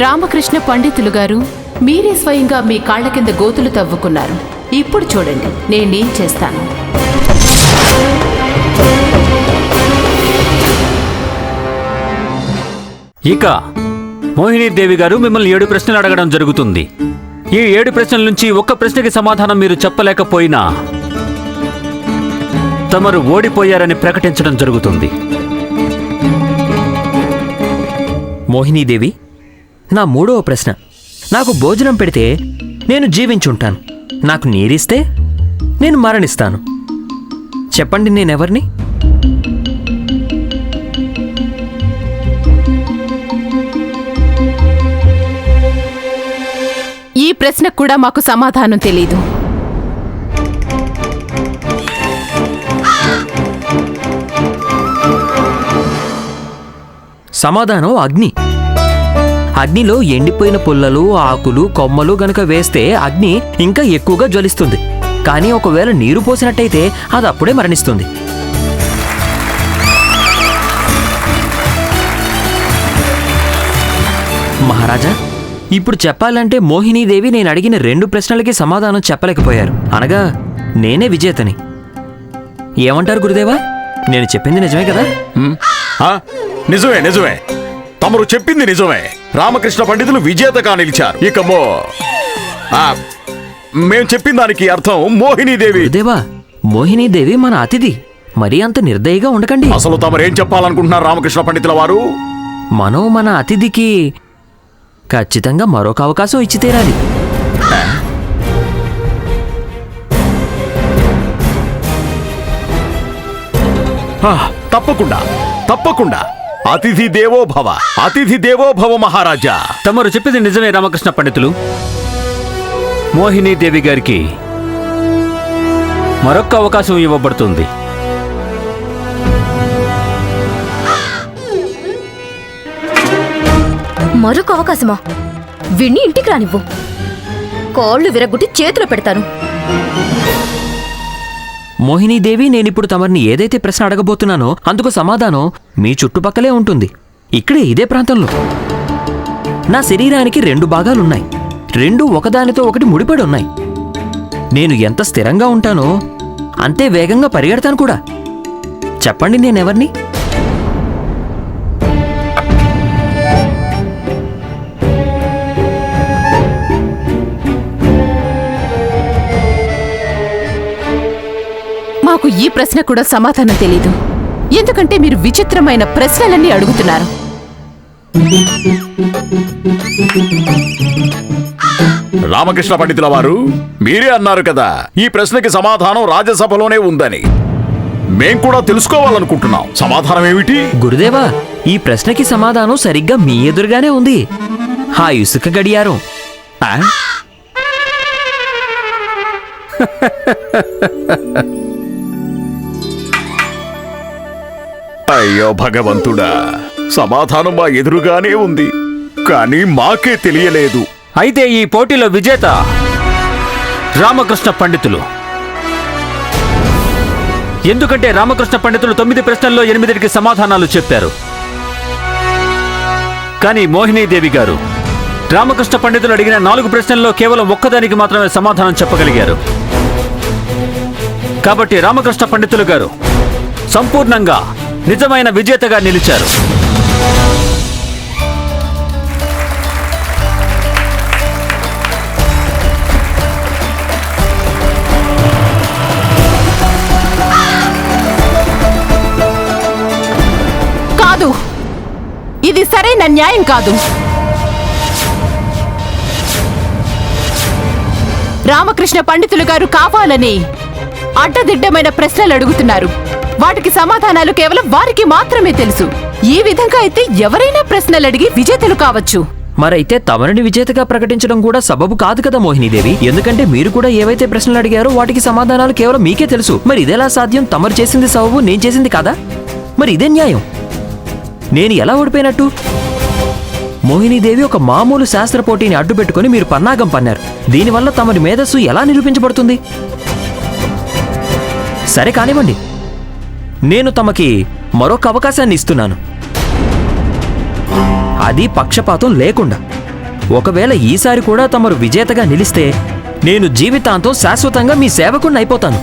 రామకృష్ణ పండితులు గారు, మీరే స్వయంగా మీ కాళ్ల కింద గోతులు తవ్వుకున్నారు. ఇప్పుడు చూడండి నేనేం చేస్తాను. ఇక మోహినీదేవి గారు, మిమ్మల్ని 7 ప్రశ్నలు అడగడం జరుగుతుంది. ఈ 7 ప్రశ్నల నుంచి ఒక్క ప్రశ్నకి సమాధానం మీరు చెప్పలేకపోయినా తమరు ఓడిపోయారని ప్రకటించడం జరుగుతుంది. మోహినీదేవి, నా 3వ ప్రశ్న. నాకు భోజనం పెడితే నేను జీవించుంటాను, నాకు నీరిస్తే నేను మరణిస్తాను. చెప్పండి, నేనెవరిని? ఈ ప్రశ్నకు కూడా మాకు సమాధానం తెలీదు. సమాధానం అగ్ని. అగ్నిలో ఎండిపోయిన పుల్లలు, ఆకులు, కొమ్మలు గనుక వేస్తే అగ్ని ఇంకా ఎక్కువగా జ్వలిస్తుంది. కానీ ఒకవేళ నీరు పోసినట్టయితే అది అప్పుడే మరణిస్తుంది. మహారాజా, ఇప్పుడు చెప్పాలంటే మోహినీదేవి నేను అడిగిన 2 ప్రశ్నలకి సమాధానం చెప్పలేకపోయారు. అనగా నేనే విజేతని. ఏమంటారు గురుదేవా? నేను చెప్పింది నిజమే కదా? నిజమే నిజమే, తమరు చెప్పింది నిజమే. రామకృష్ణ పండితులు విజేతగా నిలిచారు. ఇక మేం చెప్పిన దానికి అర్థం మోహినీదేవి. గురుదేవా, మోహినీదేవి మన అతిథి. మరీ అంత నిర్దయగా ఉండకండి. అసలు తమరేం చెప్పాలనుకుంటున్నారు రామకృష్ణ పండితుల వారు? మనం మన అతిథికి ఖచ్చితంగా మరొక అవకాశం ఇచ్చి తీరాలి. తప్పకుండా తప్పకుండా. అతిథి దేవో భవ, అతిథి దేవో భవ మహారాజా. తమరు చెప్పింది నిజమే రామకృష్ణ పండితులు. మోహినీదేవి గారికి మరొక్క అవకాశం ఇవ్వబడుతుంది. మరొక అవకాశమా? విన్ని ఇంటికి రానివ్వు. కాళ్ళు విరగొట్టి చేతిలో పెడతాను. మోహినీదేవి, నేనిప్పుడు తమరిని ఏదైతే ప్రశ్న అడగబోతున్నానో అందుకు సమాధానం మీ చుట్టుపక్కలే ఉంటుంది. ఇక్కడే, ఇదే ప్రాంతంలో. నా శరీరానికి 2 భాగాలున్నాయి. 2 ఒకదానితో ఒకటి ముడిపడి ఉన్నాయి. నేను ఎంత స్థిరంగా ఉంటానో అంతే వేగంగా పరిగెడతాను కూడా. చెప్పండి, నేనెవర్ని? మాకు ఈ ప్రశ్న కూడా సమాధానం తెలీదు. ఎందుకంటే మీరు విచిత్రమైన ప్రశ్నలన్నీ అడుగుతున్నారు. రామకృష్ణ పండితుల వారు, మీరే అన్నారు కదా ఈ ప్రశ్నకి సమాధానం రాజ్యసభలోనే ఉందని. మేం కూడా తెలుసుకోవాలనుకుంటున్నాం. సమాధానం ఏమిటి? గురుదేవా, ఈ ప్రశ్నకి సమాధానం సరిగ్గా మీ ఎదురుగానే ఉంది. ఆ ఇసుక గడియారం. అయ్యో భగవంతుడా, సమాధానం మా ఎదురుగానే ఉంది, కానీ మాకే తెలియలేదు. అయితే ఈ పోటీలో విజేత రామకృష్ణ పండితులు. ఎందుకంటే రామకృష్ణ పండితులు 9 ప్రశ్నల్లో 8కి సమాధానాలు చెప్పారు. కానీ మోహినీదేవి గారు రామకృష్ణ పండితులు అడిగిన 4 ప్రశ్నల్లో కేవలం ఒక్కదానికి మాత్రమే సమాధానం చెప్పగలిగారు. కాబట్టి రామకృష్ణ పండితులు గారు సంపూర్ణంగా నిజమైన విజేతగా నిలిచారు. కాదు, ఇది సరైన న్యాయం కాదు. రామకృష్ణ పండితులు గారు కావాలని అడ్డదిడ్డమైన ప్రశ్నలు అడుగుతున్నారు. వాటికి సమాధానాలు కేవలం వారికి మాత్రమే తెలుసు. ఈ విధంగా అయితే ఎవరైనా ప్రశ్నలు అడిగి విజేతలు కావచ్చు. మరైతే తమరిని విజేతగా ప్రకటించడం కూడా సబబు కాదు కదా మోహినీదేవి. ఎందుకంటే మీరు కూడా ఏవైతే ప్రశ్నలు అడిగారో వాటికి సమాధానాలు కేవలం మీకే తెలుసు. మరి ఇదెలా సాధ్యం? తమరు చేసింది సబబు, నేను చేసింది కాదా? మరి ఇదే న్యాయం. నేను ఎలా ఓడిపోయినట్టు? మోహినీదేవి ఒక మామూలు శాస్త్ర పోటీని అడ్డుపెట్టుకుని మీరు పన్నాగం పన్నారు. దీనివల్ల తమరి మేధస్సు ఎలా నిరూపించబడుతుంది? సరే కానివ్వండి, నేను తమకి మరొక అవకాశాన్ని ఇస్తున్నాను. అది పక్షపాతం లేకుండా. ఒకవేళ ఈసారి కూడా తమరు విజేతగా నిలిస్తే నేను జీవితాంతం శాశ్వతంగా మీ సేవకుణ్ణి అయిపోతాను.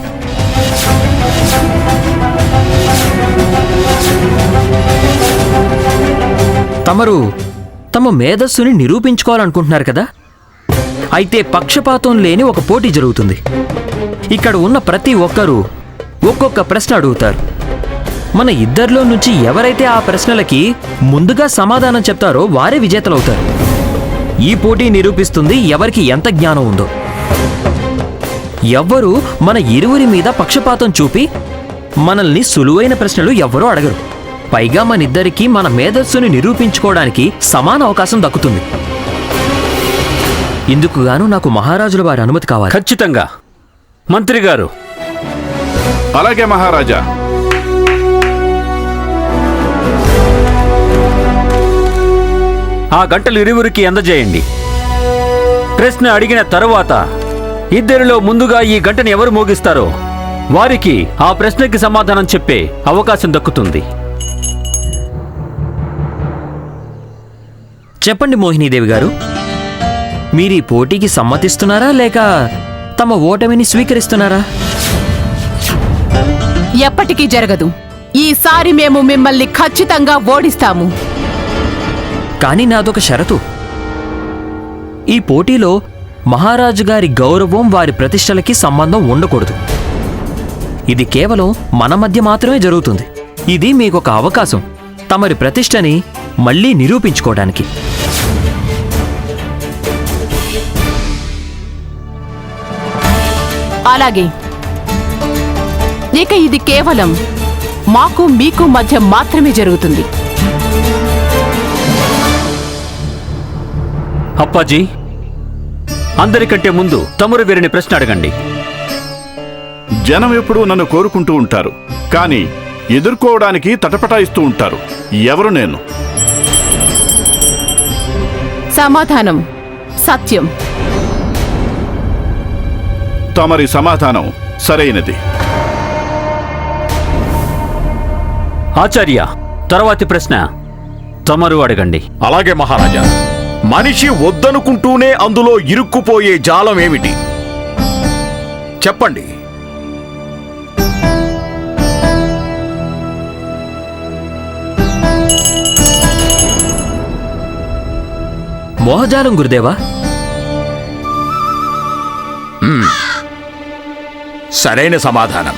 తమరు తమ మేధస్సుని నిరూపించుకోవాలనుకుంటున్నారు కదా? అయితే పక్షపాతం లేని ఒక పోటీ జరుగుతుంది. ఇక్కడ ఉన్న ప్రతి ఒక్కరూ ఒక్కొక్క ప్రశ్న అడుగుతారు. మన ఇద్దరిలో నుంచి ఎవరైతే ఆ ప్రశ్నలకి ముందుగా సమాధానం చెప్తారో వారే విజేతలవుతారు. ఈ పోటీ నిరూపిస్తుంది ఎవరికి ఎంత జ్ఞానం ఉందో. ఎవ్వరూ మన ఇరువురి మీద పక్షపాతం చూపి మనల్ని సులువైన ప్రశ్నలు ఎవ్వరూ అడగరు. పైగా మనిద్దరికీ మన మేధస్సుని నిరూపించుకోవడానికి సమాన అవకాశం దక్కుతుంది. ఇందుకుగాను నాకు మహారాజుల వారి అనుమతి కావాలి. ఖచ్చితంగా మంత్రి గారు. అలాగే మహారాజా. ఆ గంటలు ఇరువురికి అందజేయండి. ప్రశ్న అడిగిన తరువాత ఇద్దరిలో ముందుగా ఈ గంటను ఎవరు మోగిస్తారో వారికి ఆ ప్రశ్నకి సమాధానం చెప్పే అవకాశం దక్కుతుంది. చెప్పండి మోహినీదేవి గారు, మీరీ పోటీకి సమ్మతిస్తున్నారా లేక తమ ఓటమిని స్వీకరిస్తున్నారా? ఎప్పటికీ జరగదు. ఈసారి మేము మిమ్మల్ని ఖచ్చితంగా ఓడిస్తాము. కానీ నాదొక షరతు. ఈ పోటీలో మహారాజు గారి గౌరవం, వారి ప్రతిష్టలకి సంబంధం ఉండకూడదు. ఇది కేవలం మన మధ్య మాత్రమే జరుగుతుంది. ఇది మీకొక అవకాశం తమరి ప్రతిష్టని మళ్ళీ నిరూపించుకోవడానికి. అలాగే ఇక ఇది కేవలం మాకు మీకు మధ్య మాత్రమే జరుగుతుంది. అప్పాజీ, అందరికంటే ముందు తమరు వీరిని ప్రశ్న అడగండి. జనం ఎప్పుడూ నన్ను కోరుకుంటూ ఉంటారు, కానీ ఎదుర్కోవడానికి తటపటాయిస్తూ ఉంటారు. ఎవరు నేను? సమాధానం సత్యం. తమరి సమాధానం సరైనది. ఆచార్య, తర్వాతి ప్రశ్న తమరు అడగండి. అలాగే మహారాజా. మనిషి వద్దనుకుంటూనే అందులో ఇరుక్కుపోయే జాలం ఏమిటి? చెప్పండి. మోహజాలం గురుదేవా. సరైన సమాధానం.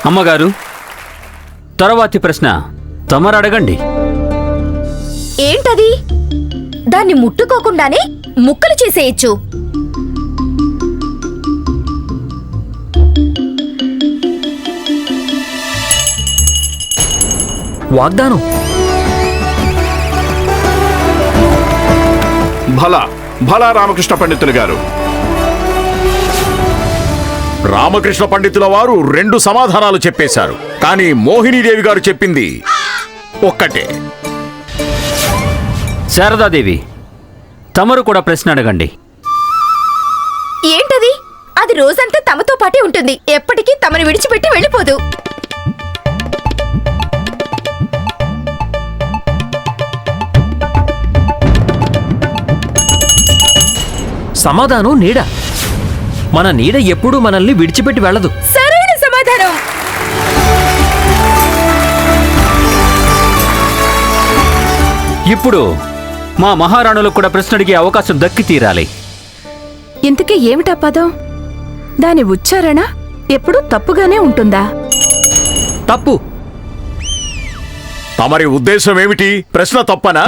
అమ్మగారు, తర్వాతి ప్రశ్న తమరు అడగండి. ఏంటది? దాన్ని ముట్టుకోకుండానే ముక్కలు చేసేయచ్చు. వాగ్దానం. భలా భలా రామకృష్ణ పండితులు గారు. రామకృష్ణ పండితుల వారు 2 సమాధానాలు చెప్పేశారు, కానీ మోహినీదేవి గారు చెప్పింది ఒక్కటే. శారదాదేవి, తమరు కూడా ప్రశ్న అడగండి. ఏంటది? అది రోజంతా తమతో పాటే ఉంటుంది, ఎప్పటికీ తమని విడిచిపెట్టి వెళ్ళిపోదు. సమాధానం నీడ. మన నీడ ఎప్పుడూ మనల్ని విడిచిపెట్టి వెళ్ళదు. సరైన సమాధానం. ఇప్పుడు మా మహారాణులకు కూడా ప్రశ్న అడిగే అవకాశం దక్కి తీరాలి. ఇంతకీ ఏమిటా పదం? దాని ఉచ్చారణ ఎప్పుడూ తప్పుగానే ఉంటుందా? తప్పు. తమరి ఉద్దేశం ఏమిటి? ప్రశ్న తప్పనా?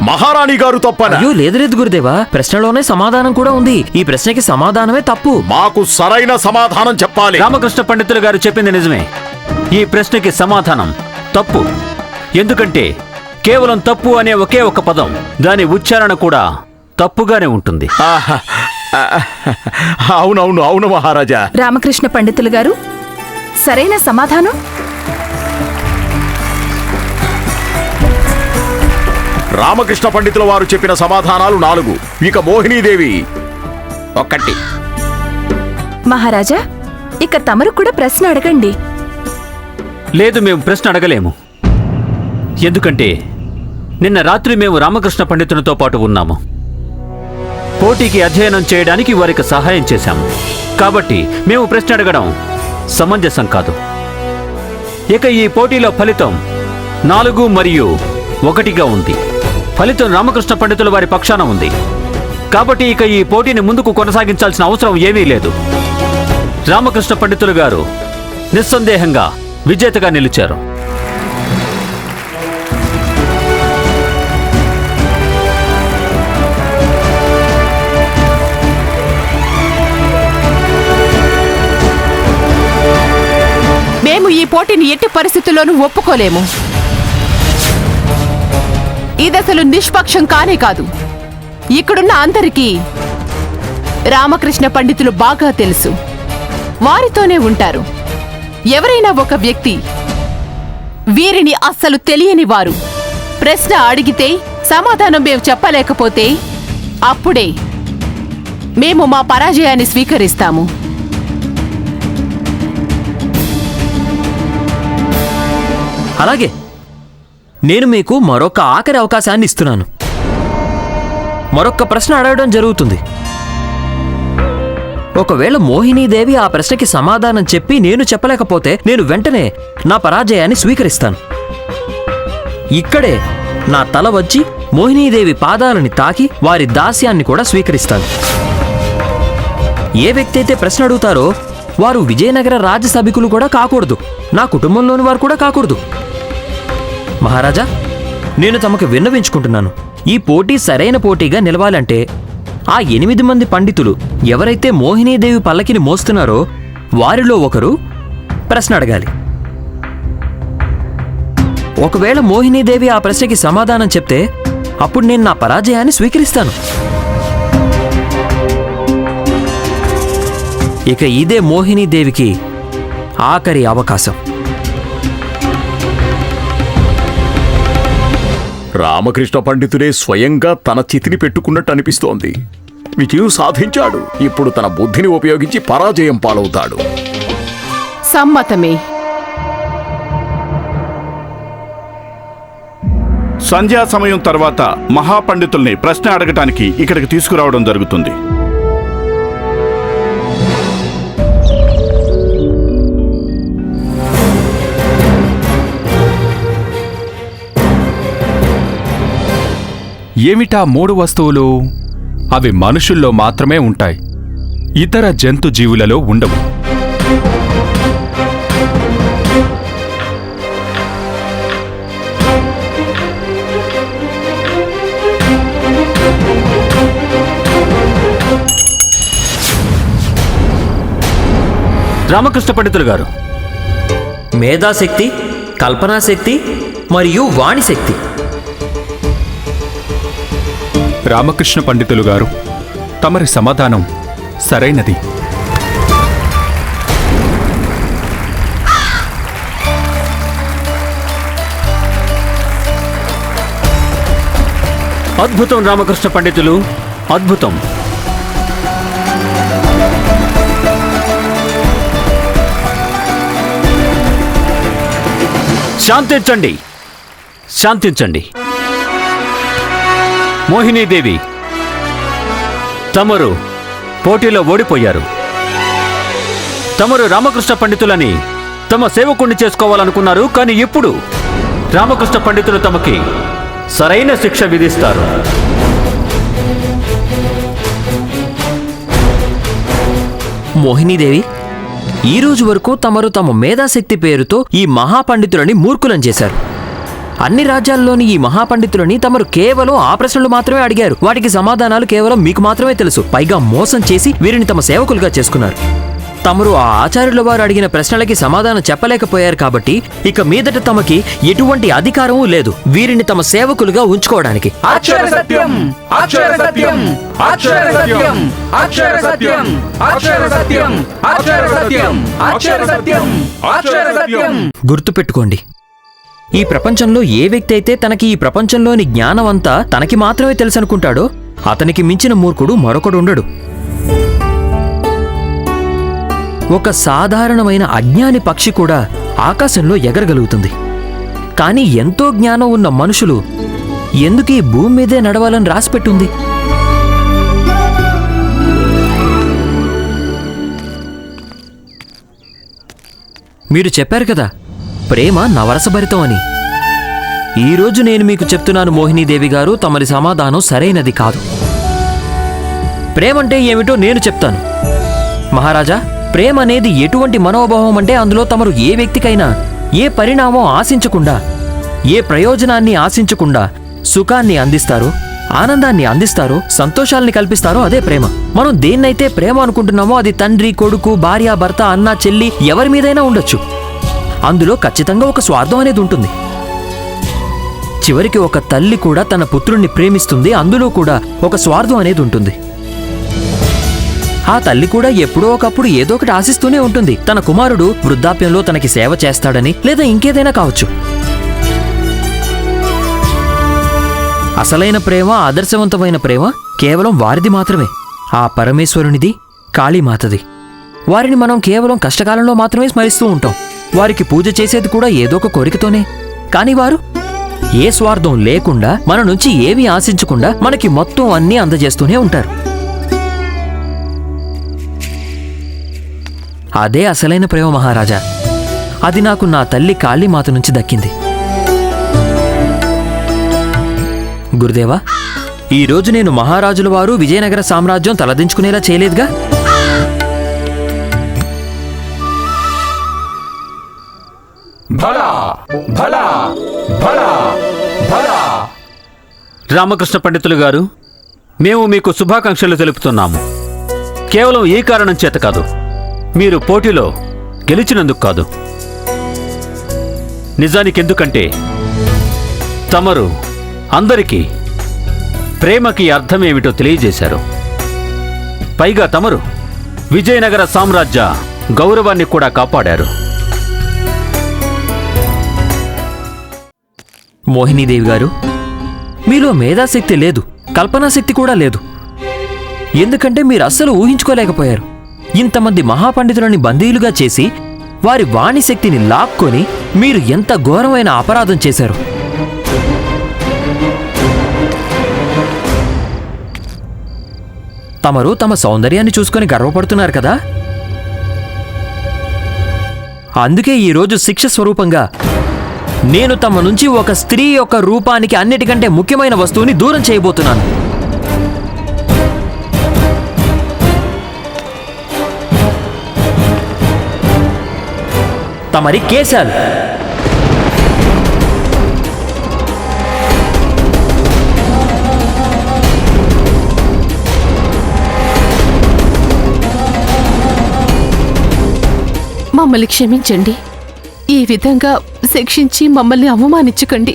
మహారాణి గారు తప్పనా? అయ్యో లేదు లేదు గురుదేవా, ప్రశ్నలోనే సమాధానం కూడా ఉంది. ఈ ప్రశ్నకి సమాధానమే తప్పు. మాకు సరైన సమాధానం చెప్పాలి. రామకృష్ణ పండితులు గారు చెప్పింది నిజమే. ఈ ప్రశ్నకి సమాధానం తప్పు. ఎందుకంటే కేవలం తప్పు అనే ఒకే ఒక పదం, దాని ఉచ్చారణ కూడా తప్పుగానే ఉంటుంది. అవునవును అవును మహారాజా. రామకృష్ణ పండితులు గారు, సరైన సమాధానం రామకృష్ణ పండితుల వారు చెప్పిన సమాధానాలు 4. ఇక మోహినీదేవి 1. మహారాజా, ఇక తమరు కూడా ప్రశ్న అడగండి. లేదు, మేము ప్రశ్న అడగలేము. ఎందుకంటే నిన్న రాత్రి మేము రామకృష్ణ పండితునితో పాటు ఉన్నాము. పోటీకి అధ్యయనం చేయడానికి వారికి సహాయం చేశాము. కాబట్టి మేము ప్రశ్న అడగడం సమంజసం కాదు. ఇక ఈ పోటీలో ఫలితం 4 మరియు 1గా ఉంది. ఫలితం రామకృష్ణ పండితుల వారి పక్షాన ఉంది. కాబట్టి ఇక ఈ పోటీని ముందుకు కొనసాగించాల్సిన అవసరం ఏమీ లేదు. రామకృష్ణ పండితులు గారు నిస్సందేహంగా విజేతగా నిలిచారు. మేము ఈ పోటీని ఎట్టి పరిస్థితుల్లోనూ ఒప్పుకోలేము. ఇదసలు నిష్పక్షం కానే కాదు. ఇక్కడున్న అందరికీ రామకృష్ణ పండితులు బాగా తెలుసు. వారితోనే ఉంటారు. ఎవరైనా ఒక వ్యక్తి వీరిని అస్సలు తెలియని వారు ప్రశ్న అడిగితే సమాధానం మేము చెప్పలేకపోతే అప్పుడే మేము మా పరాజయాన్ని స్వీకరిస్తాము. అలాగే నేను మీకు మరొక ఆఖరి అవకాశాన్ని ఇస్తున్నాను. మరొక్క ప్రశ్న అడగడం జరుగుతుంది. ఒకవేళ మోహినీదేవి ఆ ప్రశ్నకి సమాధానం చెప్పి నేను చెప్పలేకపోతే నేను వెంటనే నా పరాజయాన్ని స్వీకరిస్తాను. ఇక్కడే నా తల వచ్చి మోహినీదేవి పాదాలని తాకి వారి దాస్యాన్ని కూడా స్వీకరిస్తాను. ఏ వ్యక్తి అయితే ప్రశ్న అడుగుతారో వారు విజయనగర రాజసభికులు కూడా కాకూడదు, నా కుటుంబంలోని వారు కూడా కాకూడదు. మహారాజా, నేను తమకు విన్నవించుకుంటున్నాను. ఈ పోటీ సరైన పోటీగా నిలవాలంటే ఆ 8 మంది పండితులు ఎవరైతే మోహినీదేవి పల్లకిని మోస్తున్నారో వారిలో ఒకరు ప్రశ్న అడగాలి. ఒకవేళ మోహినీదేవి ఆ ప్రశ్నకి సమాధానం చెప్తే అప్పుడు నేను నా పరాజయాన్ని స్వీకరిస్తాను. ఇక ఇదే మోహినీదేవికి ఆఖరి అవకాశం. రామకృష్ణ పండితుడే స్వయంగా తన చితిని పెట్టుకున్నట్టు అనిపిస్తోంది. విజయం సాధించాడు. ఇప్పుడు తన బుద్ధిని ఉపయోగించి పరాజయం పాలవుతాడు. సమ్మతమే. సంధ్యా సమయం తర్వాత మహాపండితుల్ని ప్రశ్న అడగటానికి ఇక్కడికి తీసుకురావడం జరుగుతుంది. ఏమిటా 3 వస్తువులు? అవి మనుషుల్లో మాత్రమే ఉంటాయి, ఇతర జంతు జీవులలో ఉండవు. రామకృష్ణ పండితులు గారు, మేధాశక్తి, కల్పనాశక్తి మరియు వాణిశక్తి. రామకృష్ణ పండితులు గారు, తమరి సమాధానం సరైనది. అద్భుతం రామకృష్ణ పండితులు, అద్భుతం. శాంతించండి, శాంతించండి. మోహినీదేవి, తమరు పోటీలో ఓడిపోయారు. తమరు రామకృష్ణ పండితులని తమ సేవకుణ్ణి చేసుకోవాలనుకున్నారు. కానీ ఇప్పుడు రామకృష్ణ పండితులు తమకి సరైన శిక్ష విధిస్తారు. మోహినీదేవి, ఈ రోజు వరకు తమరు తమ మేధాశక్తి పేరుతో ఈ మహాపండితులని మూర్ఖులం చేశారు. అన్ని రాజ్యాల్లోని ఈ మహాపండితులని తమరు కేవలం ఆ ప్రశ్నలు మాత్రమే అడిగారు. వాటికి సమాధానాలు కేవలం మీకు మాత్రమే తెలుసు. పైగా మోసం చేసి వీరిని తమ సేవకులుగా చేసుకున్నారు. తమరు ఆ ఆచార్యుల వారు అడిగిన ప్రశ్నలకి సమాధానం చెప్పలేకపోయారు కాబట్టి ఇక మీదట తమకి ఎటువంటి అధికారమూ లేదు వీరిని తమ సేవకులుగా ఉంచుకోవడానికి. గుర్తుపెట్టుకోండి, ఈ ప్రపంచంలో ఏ వ్యక్తి అయితే తనకి ఈ ప్రపంచంలోని జ్ఞానం అంతా తనకి మాత్రమే తెలుసనుకుంటాడో అతనికి మించిన మూర్ఖుడు మరొకడు ఉండడు. ఒక సాధారణమైన అజ్ఞాని పక్షి కూడా ఆకాశంలో ఎగరగలుగుతుంది. కానీ ఎంతో జ్ఞానం ఉన్న మనుషులు ఎందుకు ఈ భూమి మీదే నడవాలని రాసిపెట్టుంది? మీరు చెప్పారు కదా, ప్రేమ నవరసభరితం అని. ఈరోజు నేను మీకు చెప్తున్నాను మోహినీదేవి గారు, తమరి సమాధానం సరైనది కాదు. ప్రేమంటే ఏమిటో నేను చెప్తాను. మహారాజా, ప్రేమ అనేది ఎటువంటి మనోభావం అంటే అందులో తమరు ఏ వ్యక్తికైనా ఏ పరిణామం ఆశించకుండా, ఏ ప్రయోజనాన్ని ఆశించకుండా సుఖాన్ని అందిస్తారో, ఆనందాన్ని అందిస్తారో, సంతోషాల్ని కల్పిస్తారో అదే ప్రేమ. మనం దేన్నైతే ప్రేమ అనుకుంటున్నామో అది తండ్రి, కొడుకు, భార్య, భర్త, అన్న, చెల్లి ఎవరి మీదైనా ఉండొచ్చు. అందులో ఖచ్చితంగా ఒక స్వార్థం అనేది ఉంటుంది. చివరికి ఒక తల్లి కూడా తన పుత్రుణ్ణి ప్రేమిస్తుంది, అందులో కూడా ఒక స్వార్థం అనేది ఉంటుంది. ఆ తల్లి కూడా ఎప్పుడో ఒకప్పుడు ఏదో ఒకటి ఆశిస్తూనే ఉంటుంది. తన కుమారుడు వృద్ధాప్యంలో తనకి సేవ చేస్తాడని, లేదా ఇంకేదైనా కావచ్చు. అసలైన ప్రేమ, ఆదర్శవంతమైన ప్రేమ కేవలం వారిది మాత్రమే. ఆ పరమేశ్వరునిది, కాళీమాతది. వారిని మనం కేవలం కష్టకాలంలో మాత్రమే స్మరిస్తూ ఉంటాం. వారికి పూజ చేసేది కూడా ఏదో ఒక కోరికతోనే. కాని వారు ఏ స్వార్థం లేకుండా, మన నుంచి ఏమీ ఆశించకుండా మనకి మొత్తం అన్నీ అందజేస్తూనే ఉంటారు. అదే అసలైన ప్రేమ మహారాజా. అది నాకు నా తల్లి కాళీమాత నుంచి దక్కింది. గురుదేవా, ఈరోజు నేను మహారాజుల వారు విజయనగర సామ్రాజ్యం తలదించుకునేలా చేయలేదుగా. రామకృష్ణ పండితులు గారు, మేము మీకు శుభాకాంక్షలు తెలుపుతున్నాము. కేవలం ఈ కారణం చేత కాదు, మీరు పోటీలో గెలిచినందుకు కాదు. నిజానికెందుకంటే తమరు అందరికీ ప్రేమకి అర్థమేమిటో తెలియజేశారు. పైగా తమరు విజయనగర సామ్రాజ్య గౌరవాన్ని కూడా కాపాడారు. మోహినీదేవి గారు, మీలో మేధాశక్తి లేదు, కల్పనాశక్తి కూడా లేదు. ఎందుకంటే మీరు అస్సలు ఊహించుకోలేకపోయారు. ఇంతమంది మహాపండితులని బందీలుగా చేసి వారి వాణి శక్తిని లాక్కొని మీరు ఎంత ఘోరమైన అపరాధం చేశారు. తమరు తమ సౌందర్యాన్ని చూసుకొని గర్వపడుతున్నారు కదా. అందుకే ఈరోజు శిక్ష స్వరూపంగా నేను తమ నుంచి ఒక స్త్రీ యొక్క రూపానికి అన్నిటికంటే ముఖ్యమైన వస్తువుని దూరం చేయబోతున్నాను. తమరి కేశాలు. మమ్మల్ని క్షమించండి. ఈ విధంగా శిక్షించి మమ్మల్ని అవమానించకండి.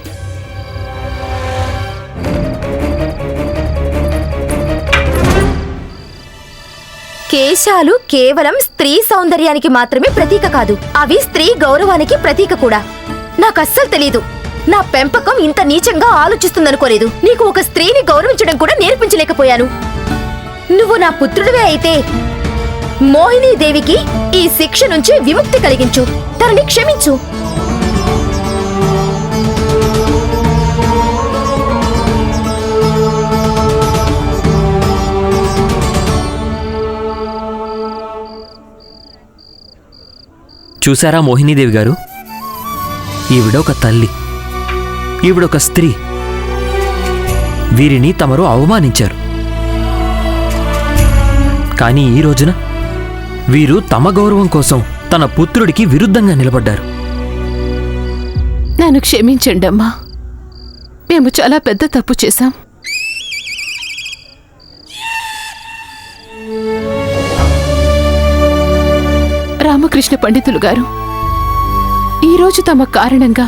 కేశాలు కేవలం స్త్రీ సౌందర్యానికి మాత్రమే ప్రతీక కాదు, అవి స్త్రీ గౌరవానికి ప్రతీక కూడా. నాకస్సలు తెలీదు, నా పెంపకం ఇంత నీచంగా ఆలోచిస్తుందనుకోలేదు. నీకు ఒక స్త్రీని గౌరవించడం కూడా నేర్పించలేకపోయాను. నువ్వు నా పుత్రుడివే అయితే మోహినీదేవికి ఈ శిక్ష నుంచి విముక్తి కలిగించు, తనని క్షమించు. చూశారా మోహినీదేవి గారు, ఈవిడొక తల్లి, ఈవిడొక స్త్రీ. వీరిని తమరు అవమానించారు. కానీ ఈ రోజున వీరు తమ గౌరవం కోసం తన పుత్రుడికి విరుద్ధంగా నిలబడ్డారు. నన్ను క్షమించండి అమ్మా, మేము చాలా పెద్ద తప్పు చేశాం. రామకృష్ణ పండితులు గారు, ఈరోజు తమ కారణంగా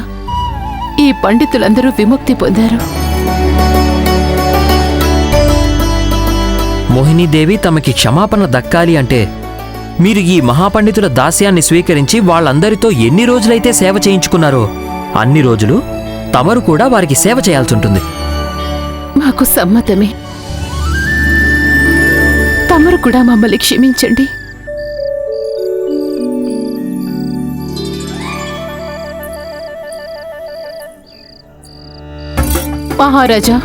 ఈ పండితులందరూ విముక్తి పొందారు. మోహినీదేవి తమకి క్షమాపణ దక్కాలి అంటే మీరు ఈ మహాపండితుల దాస్యాన్ని స్వీకరించి వాళ్ళందరితో ఎన్ని రోజులైతే సేవ చేయించుకున్నారో అన్ని రోజులు తమరు కూడా వారికి సేవ చేయాల్సి ఉంటుంది. మాకు సమ్మతమే. తమరు కూడా మమ్మల్ని క్షమించండి. మహారాజా,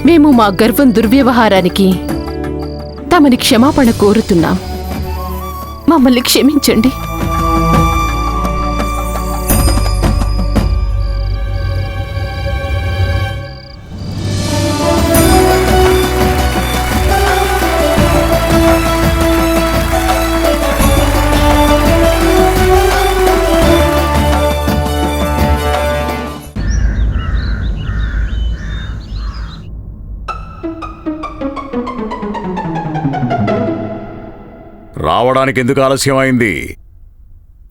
మేము మా గర్వం దుర్వ్యవహారానికి తమని క్షమాపణ కోరుతున్నాం. మమ్మల్ని క్షమించండి. రావడానికి ఎందుకు ఆలస్యమైంది?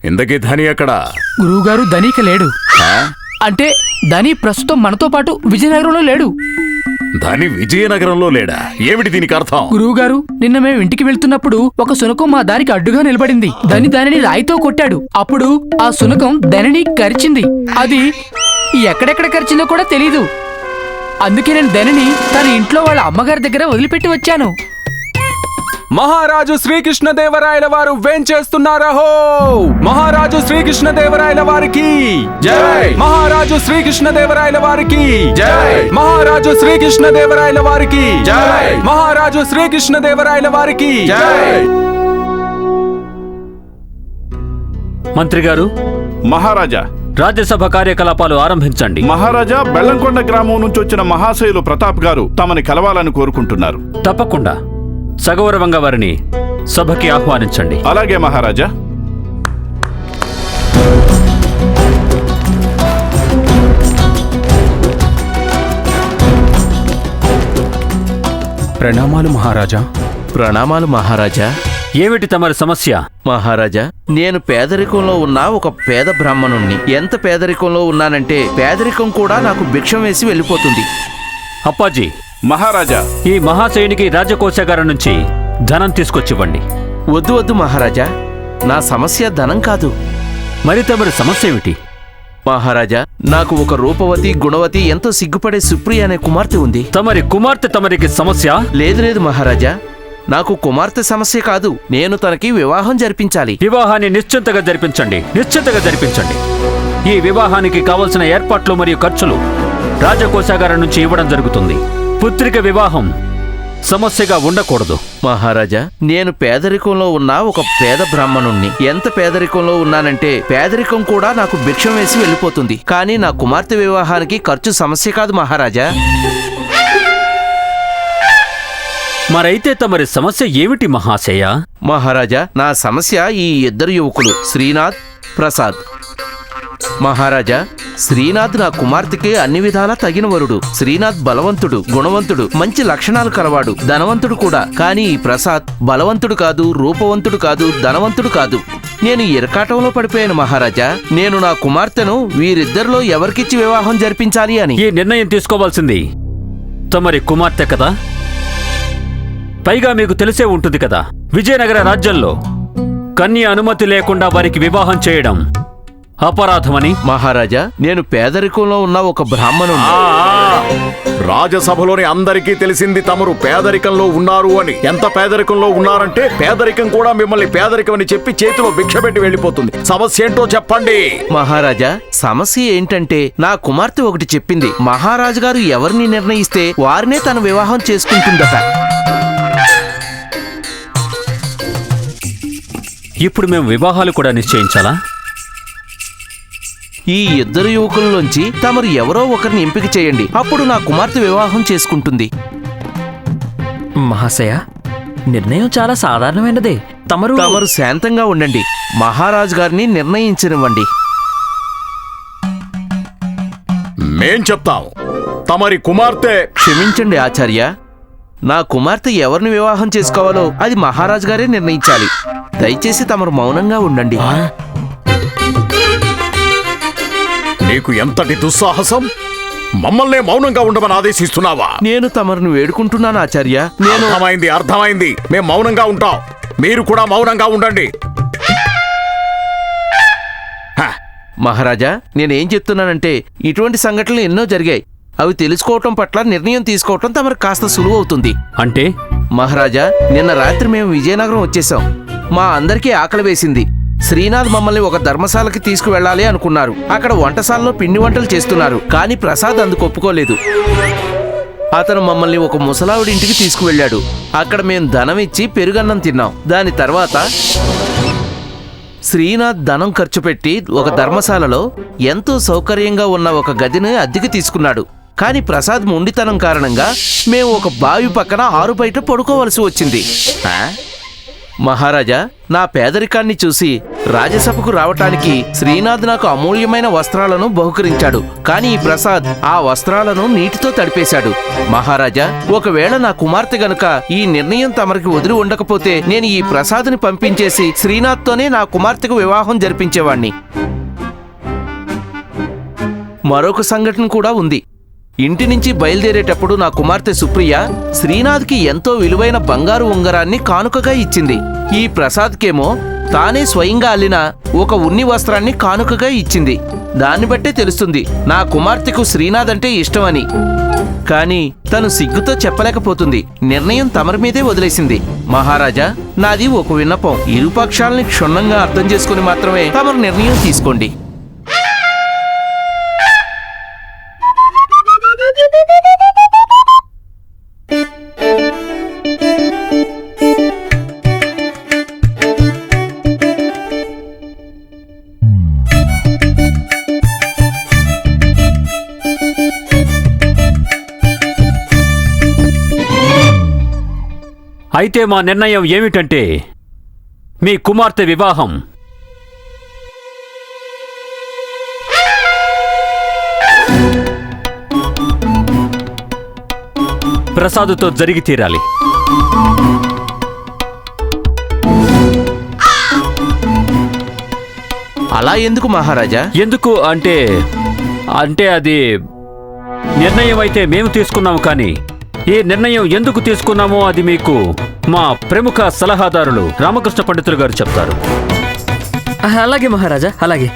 ఇంతకీ ధని ఎక్కడా? గురువుగారు ధనిక లేడు. ఆ? అంటే ధని ప్రస్తుతం మనతో పాటు విజయనగరంలో లేడు. ధని విజయనగరంలో లేడా? ఏమిటి దీనికి అర్థం? గురువుగారు, నిన్న మేము ఇంటికి వెళ్తున్నప్పుడు ఒక శునకం మా దారికి అడ్డుగా నిలబడింది. దానిని రాయితో కొట్టాడు. అప్పుడు ఆ శునకం ధనిని కరిచింది. అది ఎక్కడెక్కడ కరిచిందో కూడా తెలీదు. అందుకే నేను ధనిని తన ఇంట్లో వాళ్ళ అమ్మగారి దగ్గర వదిలిపెట్టి వచ్చాను. మహారాజు శ్రీకృష్ణదేవరాయల వారు వేంచేస్తున్నారహో! మహారాజు శ్రీకృష్ణదేవరాయల వారికి జై! మహారాజు శ్రీకృష్ణదేవరాయల వారికి జై! మహారాజు శ్రీకృష్ణదేవరాయల వారికి జై! మహారాజు శ్రీకృష్ణదేవరాయల వారికి జై! మంత్రి గారు, మహారాజా, రాజ్యసభ కార్యకలాపాలు ఆరంభించండి. మహారాజా, బెల్లంకొండ గ్రామం నుంచి వచ్చిన మహాశయులు ప్రతాప్ గారు తమని కలవాలని కోరుకుంటున్నారు. తప్పకుండా సగౌరవంగా వారిని సభకి ఆహ్వానించండి. అలాగే మహారాజా. ప్రణామాలు మహారాజా. ప్రణామాలు మహారాజా. ఏమిటి తమరి సమస్య? మహారాజా, నేను పేదరికంలో ఉన్న ఒక పేద బ్రాహ్మణుణ్ణి. ఎంత పేదరికంలో ఉన్నానంటే పేదరికం కూడా నాకు భిక్షం వేసి వెళ్ళిపోతుంది. అప్పాజీ, మహారాజా, ఈ మహాశయునికి రాజకోశాగారం నుంచి ధనం తీసుకొచ్చివ్వండి. వద్దు వద్దు మహారాజా, నా సమస్య ధనం కాదు. మరి తమరి సమస్య ఏమిటి? మహారాజా, నాకు ఒక రూపవతి, గుణవతి, ఎంతో సిగ్గుపడే సుప్రియ అనే కుమార్తె ఉంది. తమరి కుమార్తె తమరికి సమస్య? లేదు లేదు మహారాజా, నాకు కుమార్తె సమస్య కాదు. నేను తనకి వివాహం జరిపించాలి. వివాహాన్ని నిశ్చింతగా జరిపించండి. నిశ్చింతగా జరిపించండి. ఈ వివాహానికి కావలసిన ఏర్పాట్లు మరియు ఖర్చులు రాజకోశాగారం నుంచి ఇవ్వడం జరుగుతుంది. పుత్రిక వివాహం సమస్యగా ఉండకూడదు. మహారాజా, నేను పేదరికంలో ఉన్న ఒక పేద బ్రాహ్మణుణ్ణి. ఎంత పేదరికంలో ఉన్నానంటే పేదరికం కూడా నాకు భిక్షం వేసి వెళ్ళిపోతుంది. కానీ నా కుమార్తె వివాహానికి ఖర్చు సమస్య కాదు మహారాజా. మరైతే తమరి సమస్య ఏమిటి మహాశయ? మహారాజా, నా సమస్య ఈ ఇద్దరు యువకులు, శ్రీనాథ్, ప్రసాద్. మహారాజా, శ్రీనాథ్ నా కుమార్తెకి అన్ని విధాలా తగిన వరుడు. శ్రీనాథ్ బలవంతుడు, గుణవంతుడు, మంచి లక్షణాలు కలవాడు, ధనవంతుడు కూడా. కానీ ఈ ప్రసాద్ బలవంతుడు కాదు, రూపవంతుడు కాదు, ధనవంతుడు కాదు. నేను ఇరకాటంలో పడిపోయాను మహారాజా. నేను నా కుమార్తెను వీరిద్దరిలో ఎవరికిచ్చి వివాహం జరిపించాలి అని. ఈ నిర్ణయం తీసుకోవాల్సింది తమరి కుమార్తె కదా. పైగా మీకు తెలిసే ఉంటుంది కదా, విజయనగర రాజ్యంలో కన్య అనుమతి లేకుండా వారికి వివాహం చేయడం అపరాధమని. మహారాజా, నేను పేదరికంలో ఉన్న ఒక బ్రాహ్మణుడు. రాజసభలోని అందరికీ తెలిసింది తమరు పేదరికంలో ఉన్నారు అని. ఎంత పేదరికంలో ఉన్నారంటే పేదరికం కూడా మిమ్మల్ని పేదరికం అని చెప్పి చేతిలో భిక్ష పెట్టి వెళ్ళిపోతుంది. సమస్య ఏంటో చెప్పండి. మహారాజా, సమస్య ఏంటంటే నా కుమార్తె ఒకటి చెప్పింది. మహారాజు గారు ఎవరిని నిర్ణయిస్తే వారినే తన వివాహం చేసుకుంటుందట. ఇప్పుడు మేము వివాహాలు కూడా నిశ్చయించాలా? ఈ ఇద్దరు యువకుల్లోంచి తమరు ఎవరో ఒకరిని ఎంపిక చేయండి. అప్పుడు నా కుమార్తె వివాహం చేసుకుంటుంది. మహాశయ, నిర్ణయం చాలా సాధారణమైనదే. తమరు శాంతంగా ఉండండి. మహారాజు గారిని నిర్ణయించనివ్వండి. మేం చెప్తాం. తమరి కుమార్తె. క్షమించండి ఆచార్య, నా కుమార్తె ఎవరిని వివాహం చేసుకోవాలో అది మహారాజు గారే నిర్ణయించాలి. దయచేసి తమరు మౌనంగా ఉండండి. నీకు ఎంతటి దుస్సాహసం! మమ్మల్నే మౌనంగా ఉండమని ఆదేశిస్తున్నావా? నేను తమరిని వేడుకుంటున్నాను ఆచార్య. అర్థమైంది. మేం మౌనంగా ఉంటాం. మీరు కూడా మౌనంగా ఉండండి. మహారాజా, నేనేం చెప్తున్నానంటే ఇటువంటి సంఘటనలు ఎన్నో జరిగాయి. అవి తెలుసుకోవటం పట్ల నిర్ణయం తీసుకోవటం తమరు కాస్త సులువు అవుతుంది. అంటే మహారాజా, నిన్న రాత్రి మేము విజయనగరం వచ్చేసాం. మా అందరికీ ఆకలి వేసింది. శ్రీనాథ్ మమ్మల్ని ఒక ధర్మశాలకి తీసుకువెళ్ళాలి అనుకున్నారు. అక్కడ వంటశాలలో పిండి వంటలు చేస్తున్నారు. కానీ ప్రసాద్ అందుకు ఒప్పుకోలేదు. అతను మమ్మల్ని ఒక ముసలావిడి ఇంటికి తీసుకువెళ్ళాడు. అక్కడ మేము ధనం ఇచ్చి పెరుగన్నం తిన్నాం. దాని తర్వాత శ్రీనాథ్ ధనం ఖర్చు పెట్టి ఒక ధర్మశాలలో ఎంతో సౌకర్యంగా ఉన్న ఒక గదిని అద్దెకి తీసుకున్నాడు. కానీ ప్రసాద్ మొండితనం కారణంగా మేము ఒక బావి పక్కన ఆరు బయట పడుకోవలసి వచ్చింది. మహారాజా, నా పేదరికాన్ని చూసి రాజ్యసభకు రావటానికి శ్రీనాథ్ నాకు అమూల్యమైన వస్త్రాలను బహుకరించాడు. కానీ ఈ ప్రసాద్ ఆ వస్త్రాలను నీటితో తడిపేశాడు. మహారాజా, ఒకవేళ నా కుమార్తె గనుక ఈ నిర్ణయం తమరికి వదిలి ఉండకపోతే నేను ఈ ప్రసాద్ని పంపించేసి శ్రీనాథ్తోనే నా కుమార్తెకు వివాహం జరిపించేవాణ్ణి. మరొక సంఘటన కూడా ఉంది. ఇంటి నుంచి బయలుదేరేటప్పుడు నా కుమార్తె సుప్రియ శ్రీనాథ్కి ఎంతో విలువైన బంగారు ఉంగరాన్ని కానుకగా ఇచ్చింది. ఈ ప్రసాద్కేమో తానే స్వయంగా అల్లిన ఒక ఉన్ని వస్త్రాన్ని కానుకగా ఇచ్చింది. దాన్ని బట్టే తెలుస్తుంది నా కుమార్తెకు శ్రీనాథ్ అంటే ఇష్టమని. కానీ తను సిగ్గుతో చెప్పలేకపోతుంది. నిర్ణయం తమరి మీదే వదిలేసింది. మహారాజా, నాది ఒక విన్నపం. ఇరుపక్షాలని క్షుణ్ణంగా అర్థం చేసుకుని మాత్రమే తమరు నిర్ణయం తీసుకోండి. అయితే మా నిర్ణయం ఏమిటంటే మీ కుమార్తె వివాహం ప్రసాదుతో జరిగి తీరాలి. అలా ఎందుకు మహారాజా? ఎందుకు అంటే అది నిర్ణయం అయితే మేము తీసుకున్నాము, కానీ ఈ నిర్ణయం ఎందుకు తీసుకున్నామో అది మీకు మా ప్రముఖ సలహాదారులు రామకృష్ణ పండితులు గారు చెప్తారు. అలాగే మహారాజా, అలాగే.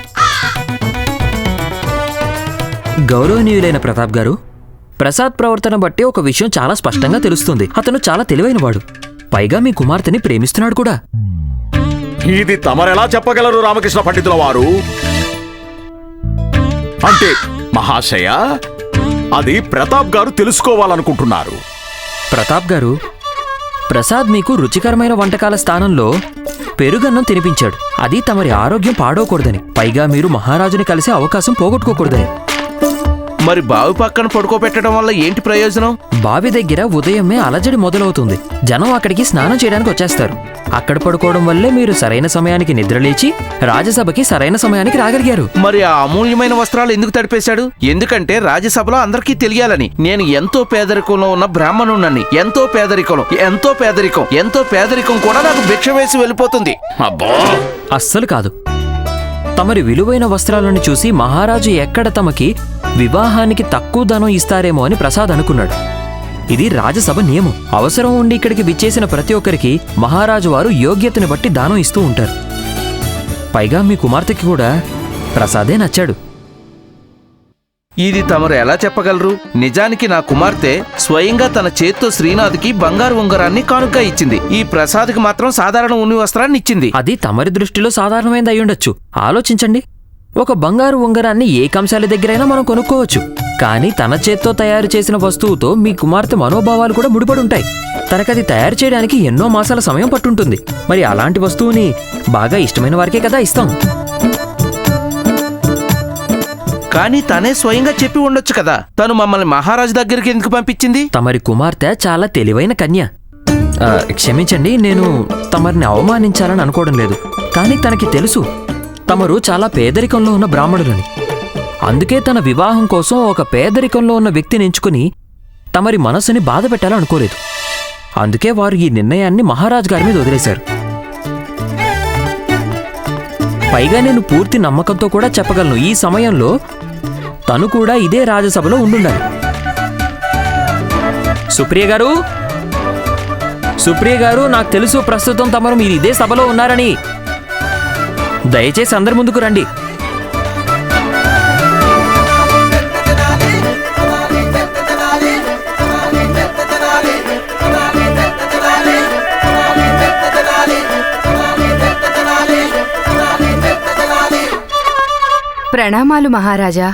గౌరవనీయులైన ప్రతాప్ గారు, ప్రసాద్ ప్రవర్తన బట్టి ఒక విషయం చాలా స్పష్టంగా తెలుస్తుంది. అతను చాలా తెలివైనవాడు. పైగా మీ కుమార్తెని ప్రేమిస్తున్నాడు కూడా. ఇది తమరెలా చెప్పగలరు రామకృష్ణ పండితుల వారు? అంటే మహాశయ, అది ప్రతాప్ గారు తెలుసుకోవాలనుకుంటున్నారు. ప్రతాప్ గారు, ప్రసాద్ మీకు రుచికరమైన వంటకాల స్థానంలో పెరుగన్నం తినిపించాడు. అది తమరి ఆరోగ్యం పాడవకూడదని, పైగా మీరు మహారాజుని కలిసే అవకాశం పోగొట్టుకోకూడదని. మరి బావి పక్కన పడుకోబెట్టడం వల్ల ఏంటి ప్రయోజనం? బావి దగ్గర ఉదయమే అలజడి మొదలవుతుంది. జనం అక్కడికి స్నానం చేయడానికి వచ్చేస్తారు. అక్కడ పడుకోవడం వల్లే మీరు సరైన సమయానికి నిద్రలేచి రాజ్యసభకి సరైన సమయానికి రాగలిగారు. మరి ఆ అమూల్యమైన వస్త్రాలు ఎందుకు తడిపేశాడు? ఎందుకంటే రాజ్యసభలో అందరికీ తెలియాలని. నేను ఎంతో పేదరికంలో ఉన్న బ్రాహ్మణుణ్ణి. ఎంతో పేదరికం కూడా నాకు భిక్ష వేసి వెళ్ళిపోతుంది. అబ్బా, అస్సలు కాదు. తమరి విలువైన వస్త్రాలను చూసి మహారాజు ఎక్కడ తమకి వివాహానికి తక్కువ ధనం ఇస్తారేమో అని ప్రసాద్ అనుకున్నాడు. ఇది రాజ్యసభ నియమం. అవసరం ఉండి ఇక్కడికి విచ్చేసిన ప్రతి ఒక్కరికి మహారాజు వారు యోగ్యతని బట్టి దానం ఇస్తూ ఉంటారు. పైగా మీ కుమార్తెకి కూడా ప్రసాదే నచ్చాడు. ఇది తమరు ఎలా చెప్పగలరు? నిజానికి నా కుమార్తె స్వయంగా తన చేత్తో శ్రీనాథ్కి బంగారు ఉంగరాన్ని కానుకగా ఇచ్చింది. ఈ ప్రసాద్కి మాత్రం సాధారణ ఉన్ని వస్త్రాన్ని ఇచ్చింది. అది తమరి దృష్టిలో సాధారణమైనది అయ్యుండొచ్చు. ఆలోచించండి, ఒక బంగారు ఉంగరాన్ని ఏ కంశాల దగ్గరైనా మనం కొనుక్కోవచ్చు. కానీ తన చేత్తో తయారు చేసిన వస్తువుతో మీ కుమార్తె మనోభావాలు కూడా ముడిపడి ఉంటాయి. తనకది తయారు చేయడానికి ఎన్నో మాసాల సమయం పట్టుంటుంది. మరి అలాంటి వస్తువుని బాగా ఇష్టమైన వారికే కదా ఇస్తాం. కానీ తనే స్వయంగా చెప్పి ఉండొచ్చు కదా. తను మమ్మల్ని మహారాజు దగ్గరికి ఎందుకు పంపించింది? తమరి కుమార్తె చాలా తెలివైన కన్య. క్షమించండి, నేను తమరిని అవమానించాలని అనుకోవడం లేదు. కానీ తనకి తెలుసు తమరు చాలా పేదరికంలో ఉన్న బ్రాహ్మణులని. అందుకే తన వివాహం కోసం ఒక పేదరికంలో ఉన్న వ్యక్తిని ఎంచుకుని తమరి మనసుని బాధ పెట్టాలనుకోలేదు. అందుకే వారు ఈ నిర్ణయాన్ని మహారాజు గారి మీద వదిలేశారు. పైగా నేను పూర్తి నమ్మకంతో కూడా చెప్పగలను, ఈ సమయంలో తను కూడా ఇదే రాజ్యసభలో ఉండుండాలి. సుప్రియ గారు, నాకు తెలుసు ప్రస్తుతం తమరు మీరు ఇదే సభలో ఉన్నారని. దయచేసి అందరి ముందుకు రండి. ప్రణామాలు మహారాజా.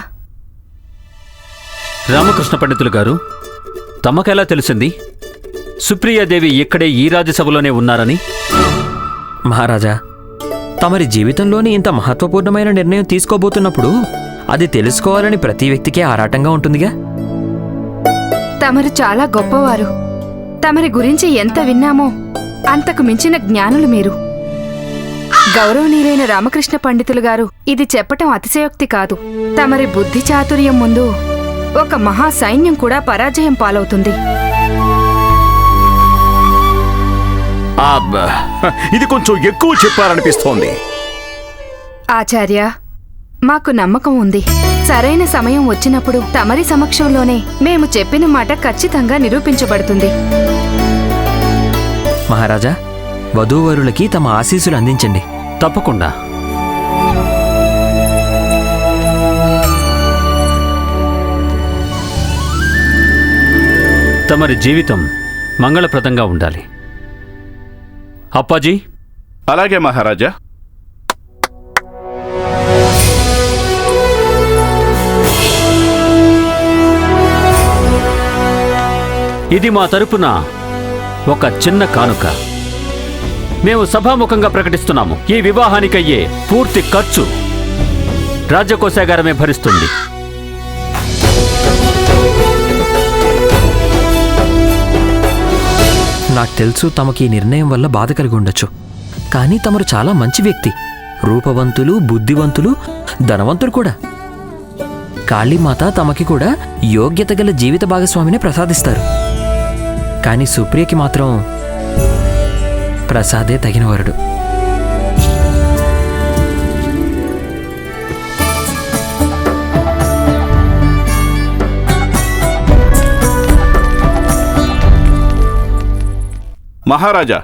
రామకృష్ణ పండితులు గారు, తమకెలా తెలిసింది సుప్రియాదేవి ఇక్కడే ఈ రాజ్యసభలోనే ఉన్నారని? మహారాజా, తమరి జీవితంలోని ఇంత మహత్వపూర్ణమైన నిర్ణయం తీసుకోబోతున్నప్పుడు అది తెలుసుకోవాలని ప్రతి వ్యక్తికి ఆరాటంగా ఉంటుందిగా. తమరు చాలా గొప్పవారు. తమరి గురించి ఎంత విన్నామో అంతకు మించిన జ్ఞానులు మీరు. గౌరవనీయులైన రామకృష్ణ పండితులు గారు, ఇది చెప్పటం అతిశయోక్తి కాదు. తమరి బుద్ధి చాతుర్యం ముందు ఒక మహా సైన్యం కూడా పరాజయం పాలవుతుంది. ఇది కొంచెం ఎక్కువ చెప్పారనిపిస్తోంది. ఆచార్య, మాకు నమ్మకం ఉంది. సరైన సమయం వచ్చినప్పుడు తమరి సమక్షంలోనే మేము చెప్పిన మాట ఖచ్చితంగా నిరూపించబడుతుంది. మహారాజా, వధూవరులకి తమ ఆశీస్సులు అందించండి. తప్పకుండా. తమరి జీవితం మంగళప్రదంగా ఉండాలి. అప్పాజీ. అలాగే మహారాజా. ఇది మా తరపున ఒక చిన్న కానుక. మేము సభాముఖంగా ప్రకటిస్తున్నాము, ఈ వివాహానికయ్యే పూర్తి ఖర్చు రాజ్యకోశాగారమే భరిస్తుంది. నాకు తెలుసు తమకి ఈ నిర్ణయం వల్ల బాధ కలిగి ఉండొచ్చు, కానీ తమరు చాలా మంచి వ్యక్తి. రూపవంతులు, బుద్ధివంతులు, ధనవంతులు కూడా. కాళీమాత తమకి కూడా యోగ్యత గల జీవిత భాగస్వామిని ప్రసాదిస్తారు. కానీ సుప్రియకి మాత్రం ప్రసాదే తగిన వరుడు. మహారాజా,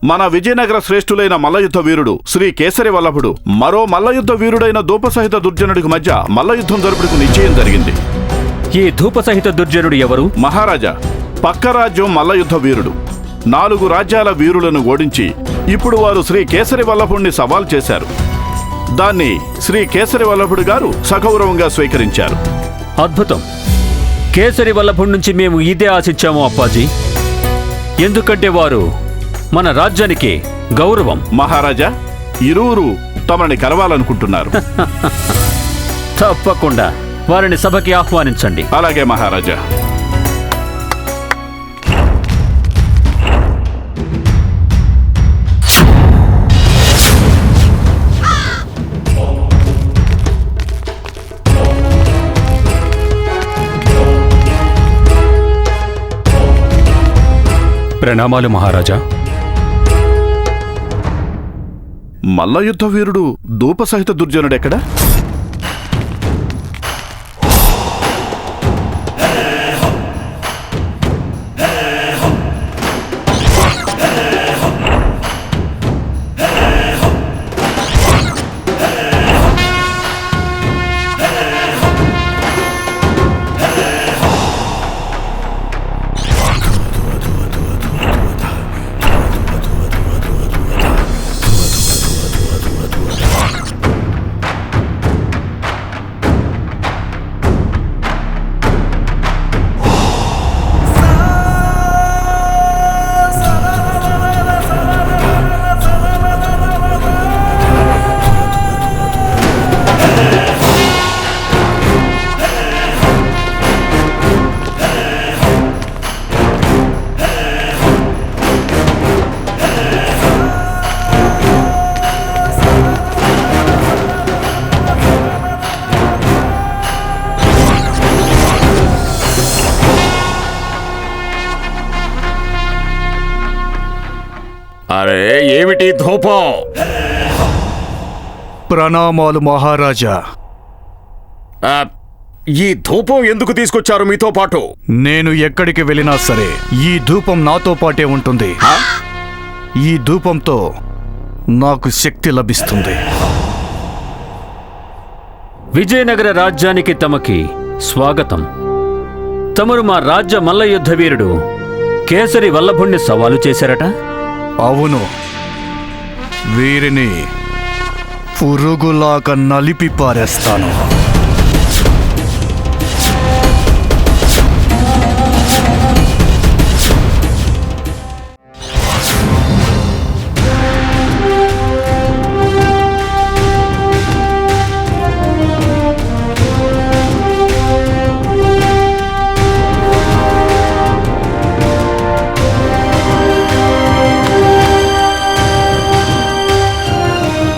మన విజయనగర శ్రేష్ఠులైన మల్లయుద్ధ వీరుడు శ్రీ కేసరి వల్లభుడు మరో మల్లయుద్ధ వీరుడైన ధూపసహిత దుర్జనుడికి మధ్య మల్లయుద్ధం జరుపుటకు నిశ్చయం జరిగింది. ఈ ధూపసహిత దుర్జనుడు ఎవరు? మహారాజా, పక్క రాజ్యం మల్లయుద్ధ వీరుడు 4 రాజ్యాల వీరులను ఓడించి ఇప్పుడు వారు శ్రీ కేసరి వల్లభుడిని సవాల్ చేశారు. దాన్ని శ్రీ కేసరి వల్లభుడు గారు సగౌరవంగా స్వీకరించారు. అద్భుతం. కేసరి వల్లభుడి నుంచి మేము ఇదే ఆశించాము అప్పాజీ. ఎందుకంటే వారు మన రాజ్యానికి గౌరవం. మహారాజా, ఇరువురు తమని కలవాలనుకుంటున్నారు. తప్పకుండా వారిని సభకి ఆహ్వానించండి. అలాగే మహారాజా. ప్రణామాలు మహారాజా. మల్లయుద్ధ వీరుడు ధూపసహిత దుర్జనుడెక్కడా? అరే, ఏమిటి ధూపం? ప్రణామాలు మహారాజా. ఈ ధూపం ఎందుకు తీసుకొచ్చారు మీతో పాటు? నేను ఎక్కడికి వెళ్ళినా సరే ఈ ధూపం నాతో పాటే ఉంటుంది. ఈ ధూపంతో నాకు శక్తి లభిస్తుంది. విజయనగర రాజ్యానికి తమకి స్వాగతం. తమరు మా రాజ్య మల్లయుద్ధ వీరుడు కేసరి వల్లభుణ్ణి సవాలు చేశారట? అవును, వీరిని పురుగులాగా నలిపి పారేస్తాను.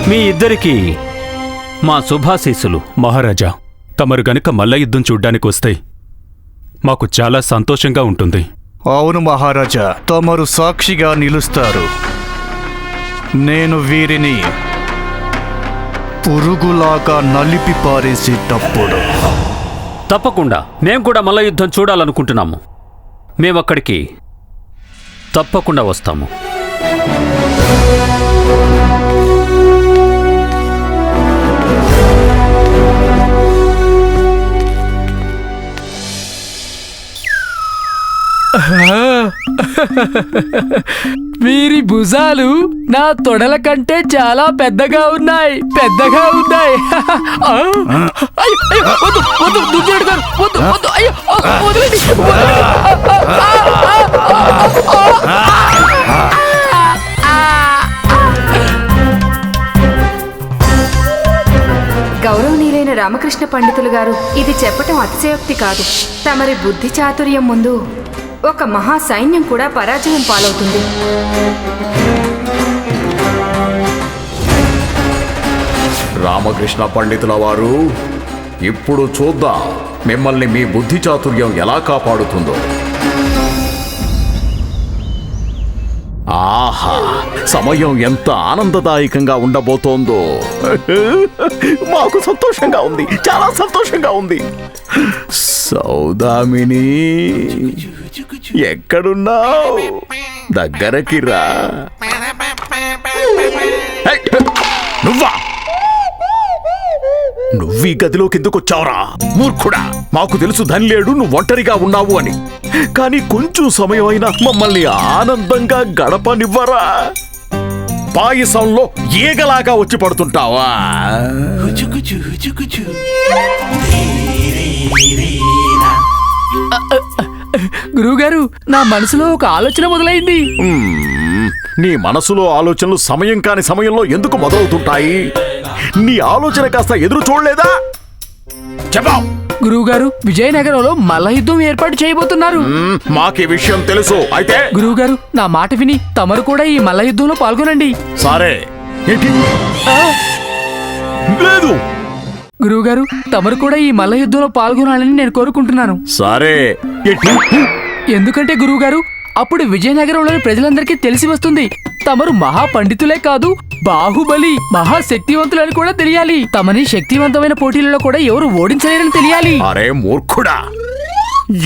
మీ ఇద్దరికీ మా శుభాశీస్సులు. మహారాజా, తమరు గనుక మల్ల యుద్ధం చూడ్డానికి వస్తే మాకు చాలా సంతోషంగా ఉంటుంది. అవును మహారాజా, తమరు సాక్షిగా నిలుస్తారు. నేను వీరిని పురుగులాగా నలిపి పారేసేటప్పుడు. తప్పకుండా మేం కూడా మల్ల యుద్ధం చూడాలనుకుంటున్నాము. మేమక్కడికి తప్పకుండా వస్తాము. వీరి భుజాలు నా తొడల కంటే చాలా పెద్దగా ఉన్నాయి. ఆ! అయ్యో, అయ్యో, వద్దు, వద్దు, దుర్జనుడు గారు, వద్దు, వద్దు, అయ్యో, వదలండి, వదలండి. గౌరవనీయులైన రామకృష్ణ పండితులు గారు, ఇది చెప్పటం అతిశయోక్తి కాదు. తమరి బుద్ధి చాతుర్యం ముందు ఒక మహా సైన్యం కూడా పరాజయం పాలవుతుంది. రామకృష్ణ పండితుల వారు, ఇప్పుడు చూద్దాం మిమ్మల్ని మీ బుద్ధి చాతుర్యం ఎలా కాపాడుతుందో. ఆహా, సమయం ఎంత ఆనందదాయకంగా ఉండబోతోందో. మాకు సంతోషంగా ఉంది, చాలా సంతోషంగా ఉంది. సౌదామిని, ఎక్కడున్నావు? దగ్గరకి రా. నువ్వా? నువ్వీ గదిలోకి ఎందుకు వచ్చావురా మూర్ఖుడా? మాకు తెలుసు ధనిలేడు నువ్వు ఒంటరిగా ఉన్నావు అని. కానీ కొంచెం సమయం అయినా మమ్మల్ని ఆనందంగా గడపనివ్వరా? పాయసంలో ఈగలాగా వచ్చి పడుతుంటావా? గురువుగారు, నా మనసులో ఒక ఆలోచన మొదలైంది. నీ మనసులో ఆలోచనలు సమయం కాని సమయంలో ఎందుకు మొదలవుతుంటాయి? నీ ఆలోచన కాస్త ఎదురు చూడలేదా? చెప్పావు. గురువుగారు, విజయనగరంలో మల్ల యుద్ధం ఏర్పాటు చేయబోతున్నారు. మాకు ఈ విషయం తెలుసు. అయితే గురువుగారు, నా మాట విని తమరు కూడా ఈ మల్ల యుద్ధంలో పాల్గొనండి. సరే. ఏంటి? లేదు. గురువుగారు, తమరు కూడా ఈ మల్ల యుద్ధంలో పాల్గొనాలని నేను కోరుకుంటున్నాను. సరే. ఎందుకంటే గురువుగారు, అప్పుడు విజయనగరంలోని ప్రజలందరికీ తెలిసి వస్తుంది తమరు మహాపండితులే కాదు, బాహుబలి మహాశక్తివంతులని కూడా తెలియాలి. తమని శక్తివంతమైన పోటీలలో కూడా ఎవరు ఓడించలేరని తెలియాలి. అరే మూర్ఖుడా,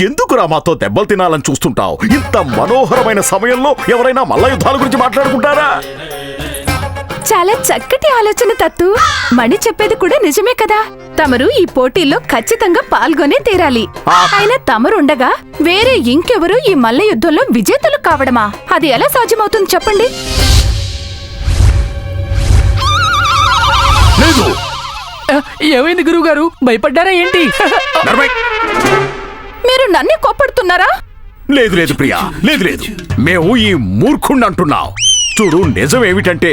ఎందుకురా మాతో దెబ్బలు తినాలని చూస్తుంటావు? ఇంత మనోహరమైన సమయంలో ఎవరైనా మల్ల యుద్ధాల గురించి మాట్లాడుకుంటారా? చాలా చక్కటి ఆలోచన తత్తు. మణి చెప్పేది కూడా నిజమే కదా. తమరు ఈ పోటీల్లో ఖచ్చితంగా పాల్గొనే తీరాలి. అయినా తమరుండగా వేరే ఇంకెవరు ఈ మల్ల యుద్ధంలో విజేతలు కావడమా? అది ఎలా సాధ్యమవుతుంది చెప్పండి? ఏమైంది గురువుగారు, భయపడ్డారా ఏంటి? మీరు నన్నే కోపడుతున్నారా? లేదు లేదు ప్రియా, లేదు లేదు. మేము ఈ మూర్ఖుణ్ణి అంటున్నాం. చూడు, నిజం ఏమిటంటే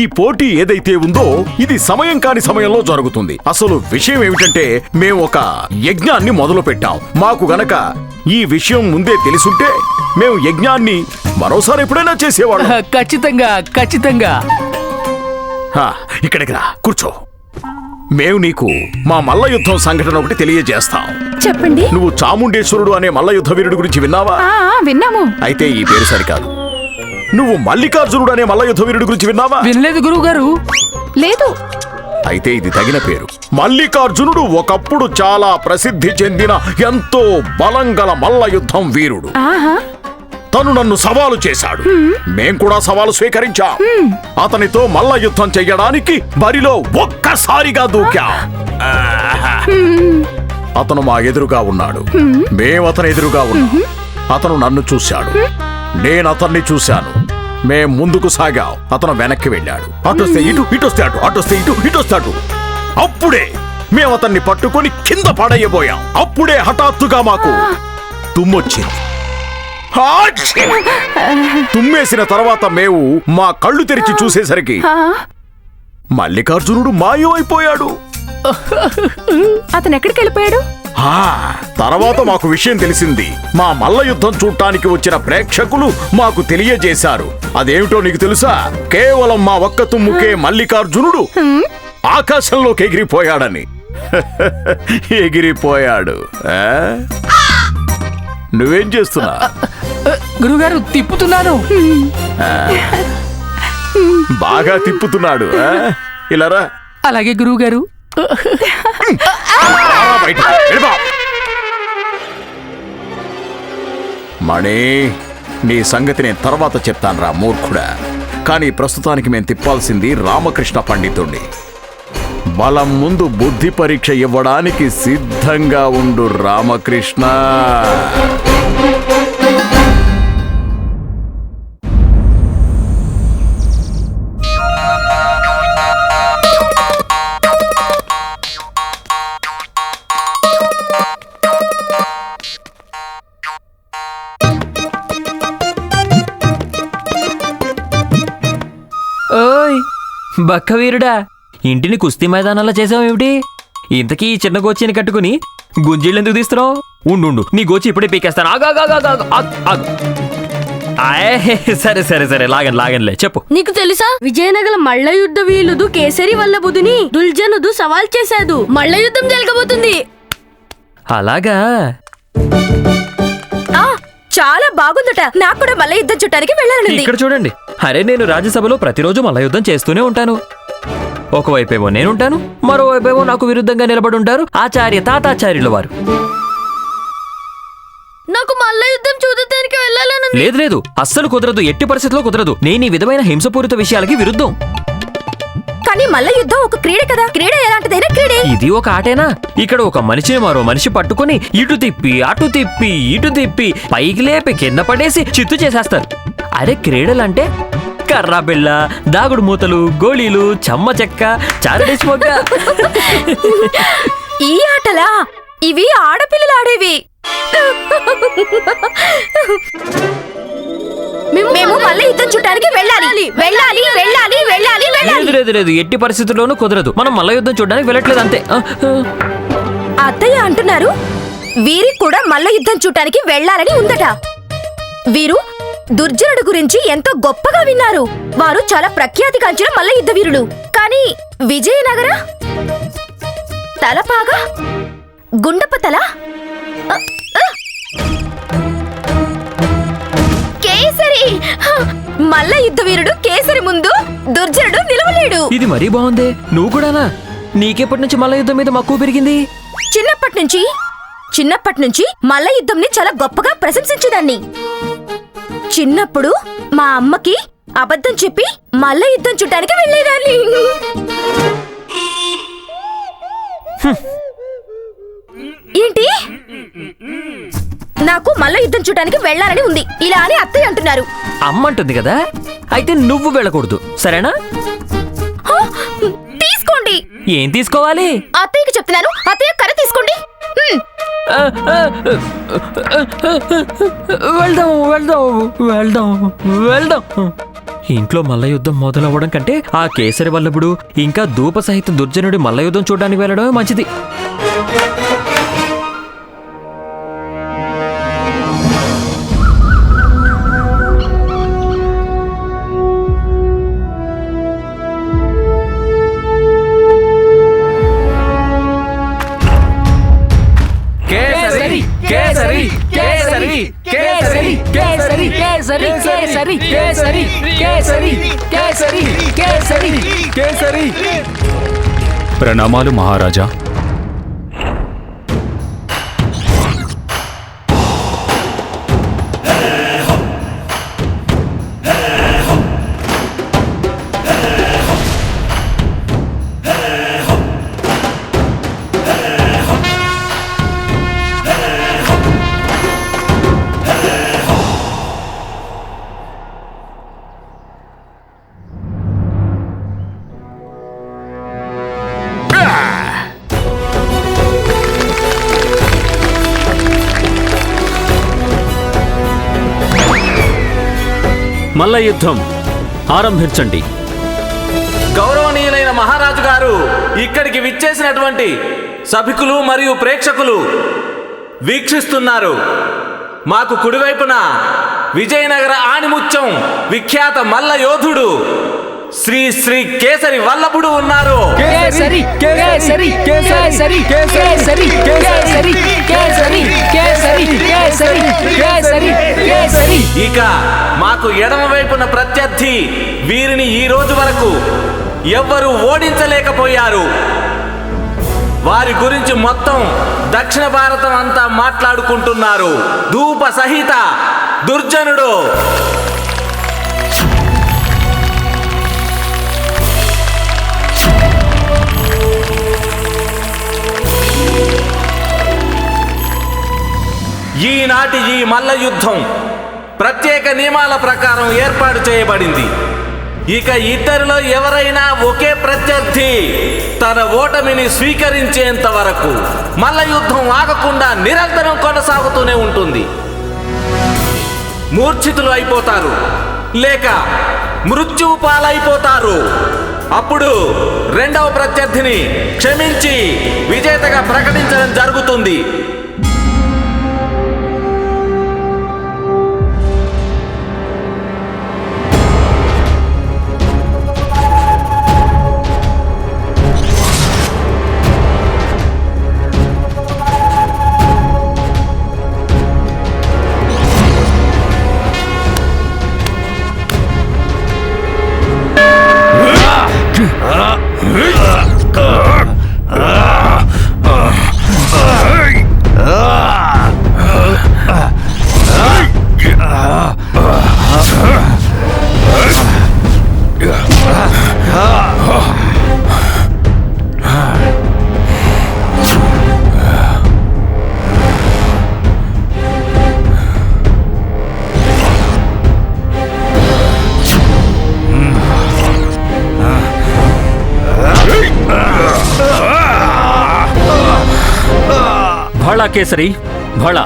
ఈ పోటీ ఏదైతే ఉందో ఇది సమయం కాని సమయంలో జరుగుతుంది. అసలు విషయం ఏమిటంటే మేము ఒక యజ్ఞాన్ని మొదలు పెట్టాం. మాకు గనక ఈ విషయం ముందే తెలుసుంటే మేము యజ్ఞాన్ని మరోసారి ఎప్పుడైనా చేసేవాళ్ళం. ఖచ్చితంగా ఖచ్చితంగా. ఇక్కడికి రా, కూర్చో. మేము నీకు మా మల్ల యుద్ధం సంఘటన ఒకటి తెలియజేస్తాం. చెప్పండి. నువ్వు చాముండేశ్వరుడు అనే మల్ల యుద్ధ వీరుడి గురించి విన్నావా? విన్నాము. అయితే ఈ పేరు సరికాదు. నువ్వు మల్లికార్జునుడు అనే మల్ల యుద్ధ వీరుడి గురించి విన్నావా? వినలేదు గురువుగారు. లేదు. అయితే ఇది తగిన పేరు. మల్లికార్జునుడు ఒకప్పుడు చాలా ప్రసిద్ధి చెందిన ఎంతో బలం గల మల్ల యుద్ధం వీరుడు. తను నన్ను సవాలు చేశాడు. మేం కూడా సవాలు స్వీకరించాం. అతనితో మల్ల యుద్ధం చెయ్యడానికి బరిలో ఒక్కసారిగా దూకాం. అతను మా ఎదురుగా ఉన్నాడు, మేం అతని ఎదురుగా ఉన్నాం. అతను నన్ను చూశాడు, నేను అతన్ని చూశాను. మేం ముందుకు సాగాం, అతను వెనక్కి వెళ్ళాడు. అటొస్తే ఇటు, ఇటొస్తే అటు, అటొస్తే ఇటు, ఇటొస్తే అటు. అప్పుడే మేము అతన్ని పట్టుకొని కింద పడేయబోయాం. అప్పుడే హఠాత్తుగా మాకు తుమ్మొచ్చింది. తుమ్మేసిన తర్వాత మేము మా కళ్ళు తెరిచి చూసేసరికి మల్లికార్జునుడు మాయమైపోయాడు. అతను ఎక్కడికి వెళ్ళిపోయాడు? తర్వాత మాకు విషయం తెలిసింది. మా మల్ల యుద్ధం చూడటానికి వచ్చిన ప్రేక్షకులు మాకు తెలియజేశారు. అదేమిటో నీకు తెలుసా? కేవలం మా ఒక్క తుమ్ముకే మల్లికార్జునుడు ఆకాశంలోకి ఎగిరిపోయాడని. ఎగిరిపోయాడు. నువ్వేం చేస్తున్నా? గురుగారు, తిప్పుతున్నాను. బాగా తిప్పుతున్నాడు. ఇలారా, అలాగే గురువుగారు. రారా బయటికి, వెళ్ళిపో. మణి, నీ సంగతి నేను తర్వాత చెప్తానురా మూర్ఖుడా. కానీ ప్రస్తుతానికి మేము తిప్పాల్సింది రామకృష్ణ పండితుణ్ణి. బలం ముందు బుద్ధి పరీక్ష ఇవ్వడానికి సిద్ధంగా ఉండు రామకృష్ణ. ఓయ్ బక్కవీరుడా, ఇంటిని కుస్తీ మైదానంలో చేసావేమిటి? ఇంతకీ ఈ చిన్న గోచిని కట్టుకుని గుంజీళ్ళు ఎందుకు తీస్తున్నావు? ఉండు, నీ గోచి ఇప్పుడే పీకేస్తాను. సరే సరే సరే, లాగన్లే, చెప్పు. నీకు తెలుసా, విజయనగర మల్ల యుద్ధ వీరుడు కేసరి వల్లభుడిని దుర్జనుడు సవాల్ చేశాడు. మల్ల యుద్ధం జరగబోతుంది. అలాగా? చాలా బాగుందట. నాకు కూడా మల్ల యుద్ధం చుట్టానికి వెళ్ళాలని. ఇక్కడ చూడండి, అరే నేను రాజ్యసభలో ప్రతిరోజు మల్ల యుద్ధం చేస్తూనే ఉంటాను. ఒకవైపేమో నేనుంటాను, మరోవైపేమో నాకు విరుద్ధంగా నిలబడి ఉంటారు ఆచార్య తాతాచార్యుల వారు. నాకు మల్ల యుద్ధం చూడటానికి వెళ్ళాలని. లేదు, అస్సలు కుదరదు, ఎట్టి పరిస్థితిలో కుదరదు. నేను ఈ విధమైన హింసపూరిత విషయాలకి విరుద్ధం. కానీ మల్ల యుద్ధం ఒక క్రీడ కదా. క్రీడ ఎలాంటిదైనా క్రీడే. ఇది ఒక ఆటేనా? ఇక్కడ ఒక మనిషిని మరో మనిషి పట్టుకుని ఇటు తిప్పి అటు తిప్పి పైకి లేపి కింద పడేసి చిత్తు చేసేస్తారు. అరే క్రీడలంటే కర్రా బిళ్ళ, దాగుడు మూతలు, గోళీలు, చెమ్మ చెక్క, చారడేసి మొగ్గ. ఈ ఆటలా? ఇవి ఆడపిల్లలు ఆడేవి. మేము మల్ల యుద్ధం చూడడానికి వెళ్ళాలి. లేదు, ఎట్టి పరిస్థితుల్లోనూ కుదరదు. మనం మల్ల యుద్ధం చూడడానికి వెళ్ళట్లేదు, అంతే. అత్తయ్య అంటున్నారు వీరికి కూడా మల్ల యుద్ధం చూడటానికి వెళ్ళాలని ఉందట. వీరు దుర్జనుడు గురించి ఎంతో గొప్పగా విన్నారు. వారు చాలా ప్రఖ్యాతిగాంచిన మల్ల యుద్ధ వీరుడు. కానీ విజయనగర తలపాగా గుండప్ప తల కేసరి మల్ల యుద్ధ వీరుడు కేసరి ముందు దుర్జనుడు నిలవలేడు. ఇది మరీ బాగుందే. నువ్వు కూడానా? నీకెప్పటి నుంచి మల్ల యుద్ధం మీద మక్కువ పెరిగింది? చిన్నప్పటి నుంచి మల్ల యుద్ధంని చాలా గొప్పగా ప్రశంసించేదాన్ని. చిన్నప్పుడు మా అమ్మకి అబద్ధం చెప్పి మల్ల యుద్ధం చూడటానికి వెళ్ళేదాన్ని. ఏంటి? నాకు మల్ల యుద్ధం చూడటానికి వెళ్ళాలని ఉంది ఇలా అని అత్తయ్య అంటున్నారు. అమ్మంటుంది కదా, అయితే నువ్వు వెళ్ళకూడదు, సరేనా? తీసుకోండి. ఏం తీసుకోవాలి? అత్తయ్యకి చెప్తున్నాను. అత్తయ్య కర్ర తీసుకోండి. వెళ్దాం. ఇంట్లో మల్ల యుద్ధం మొదలవ్వడం కంటే ఆ కేసరి వల్లభుడు ఇంకా ధూప సహిత దుర్జనుడి మల్ల యుద్ధం చూడడానికి వెళ్ళడమే మంచిది. ప్రణామాలు మహారాజా. మల్ల యుద్ధం ఆరంభించండి. గౌరవనీయులైన మహారాజు గారు, ఇక్కడికి విచ్చేసినటువంటి సభికులు మరియు ప్రేక్షకులు వీక్షిస్తున్నారు. మాకు కుడివైపున విజయనగర ఆణిముత్యం విఖ్యాత మల్ల యోధుడు శ్రీ శ్రీ కేసరి వల్లభుడు ఉన్నారు. ఇక మాకు ఎడమ వైపున ప్రత్యర్థి వీరిని ఈ రోజు వరకు ఎవ్వరూ ఓడించలేకపోయారు. వారి గురించి మొత్తం దక్షిణ భారతం అంతా మాట్లాడుకుంటున్నారు. ధూప సహిత దుర్జనుడు. ఈనాటి ఈ మల్ల యుద్ధం ప్రత్యేక నియమాల ప్రకారం ఏర్పాటు చేయబడింది. ఇక ఇద్దరిలో ఎవరైనా ఒకే ప్రత్యర్థి తన ఓటమిని స్వీకరించేంత వరకు మల్ల యుద్ధం ఆగకుండా నిరంతరం కొనసాగుతూనే ఉంటుంది. మూర్ఛితులు అయిపోతారు లేక మృత్యువు పాలైపోతారు. అప్పుడు రెండవ ప్రత్యర్థిని క్షమించి విజేతగా ప్రకటించడం జరుగుతుంది. భళా కేసరి భళా.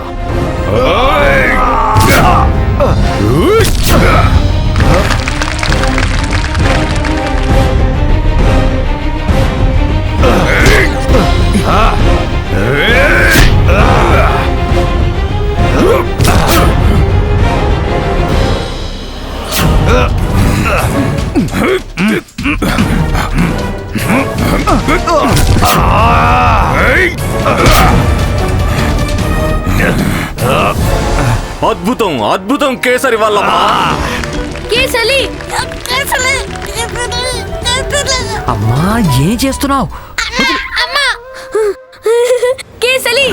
అద్భుతం అద్భుతం కేసరి వల్లభ. అమ్మా ఏం చేస్తున్నావు? కేసలి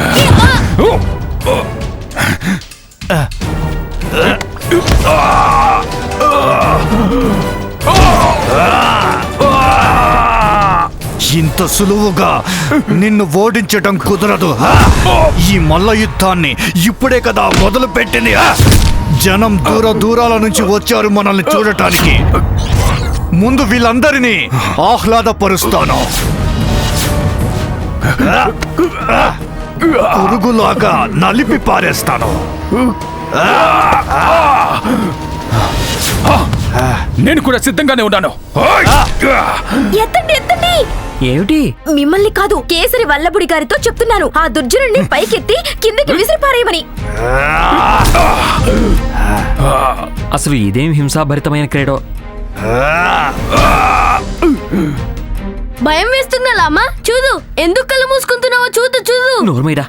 ఇంత సులువుగా నిన్ను ఓడించటం కుదరదు. ఈ మల్ల యుద్ధాన్ని ఇప్పుడే కదా మొదలు పెట్టింది. జనం దూరాల నుంచి వచ్చారు మనల్ని చూడటానికి. ముందు వీళ్ళందరినీ ఆహ్లాదపరుస్తాను. పురుగులాగా నలిపి పారేస్తాను. నేను కూడా సిద్ధంగానే ఉన్నాను. ఎత్తండి ఎత్తండి. ఏమిటి? మిమ్మల్ని కాదు, కేసరి వల్లభుడి గారితో చెప్తున్నాను. ఆ దుర్జనుడిని పైకెత్తి కిందకి విసిరిపారేయమని. అసలు ఇదేం హింసాభరితమైన క్రీడో. భయం వేస్తుందా లామా? చూడు, ఎందుకు కళ్ళు మూసుకుంటున్నావో చూడు చూడు. నోర్మైరా.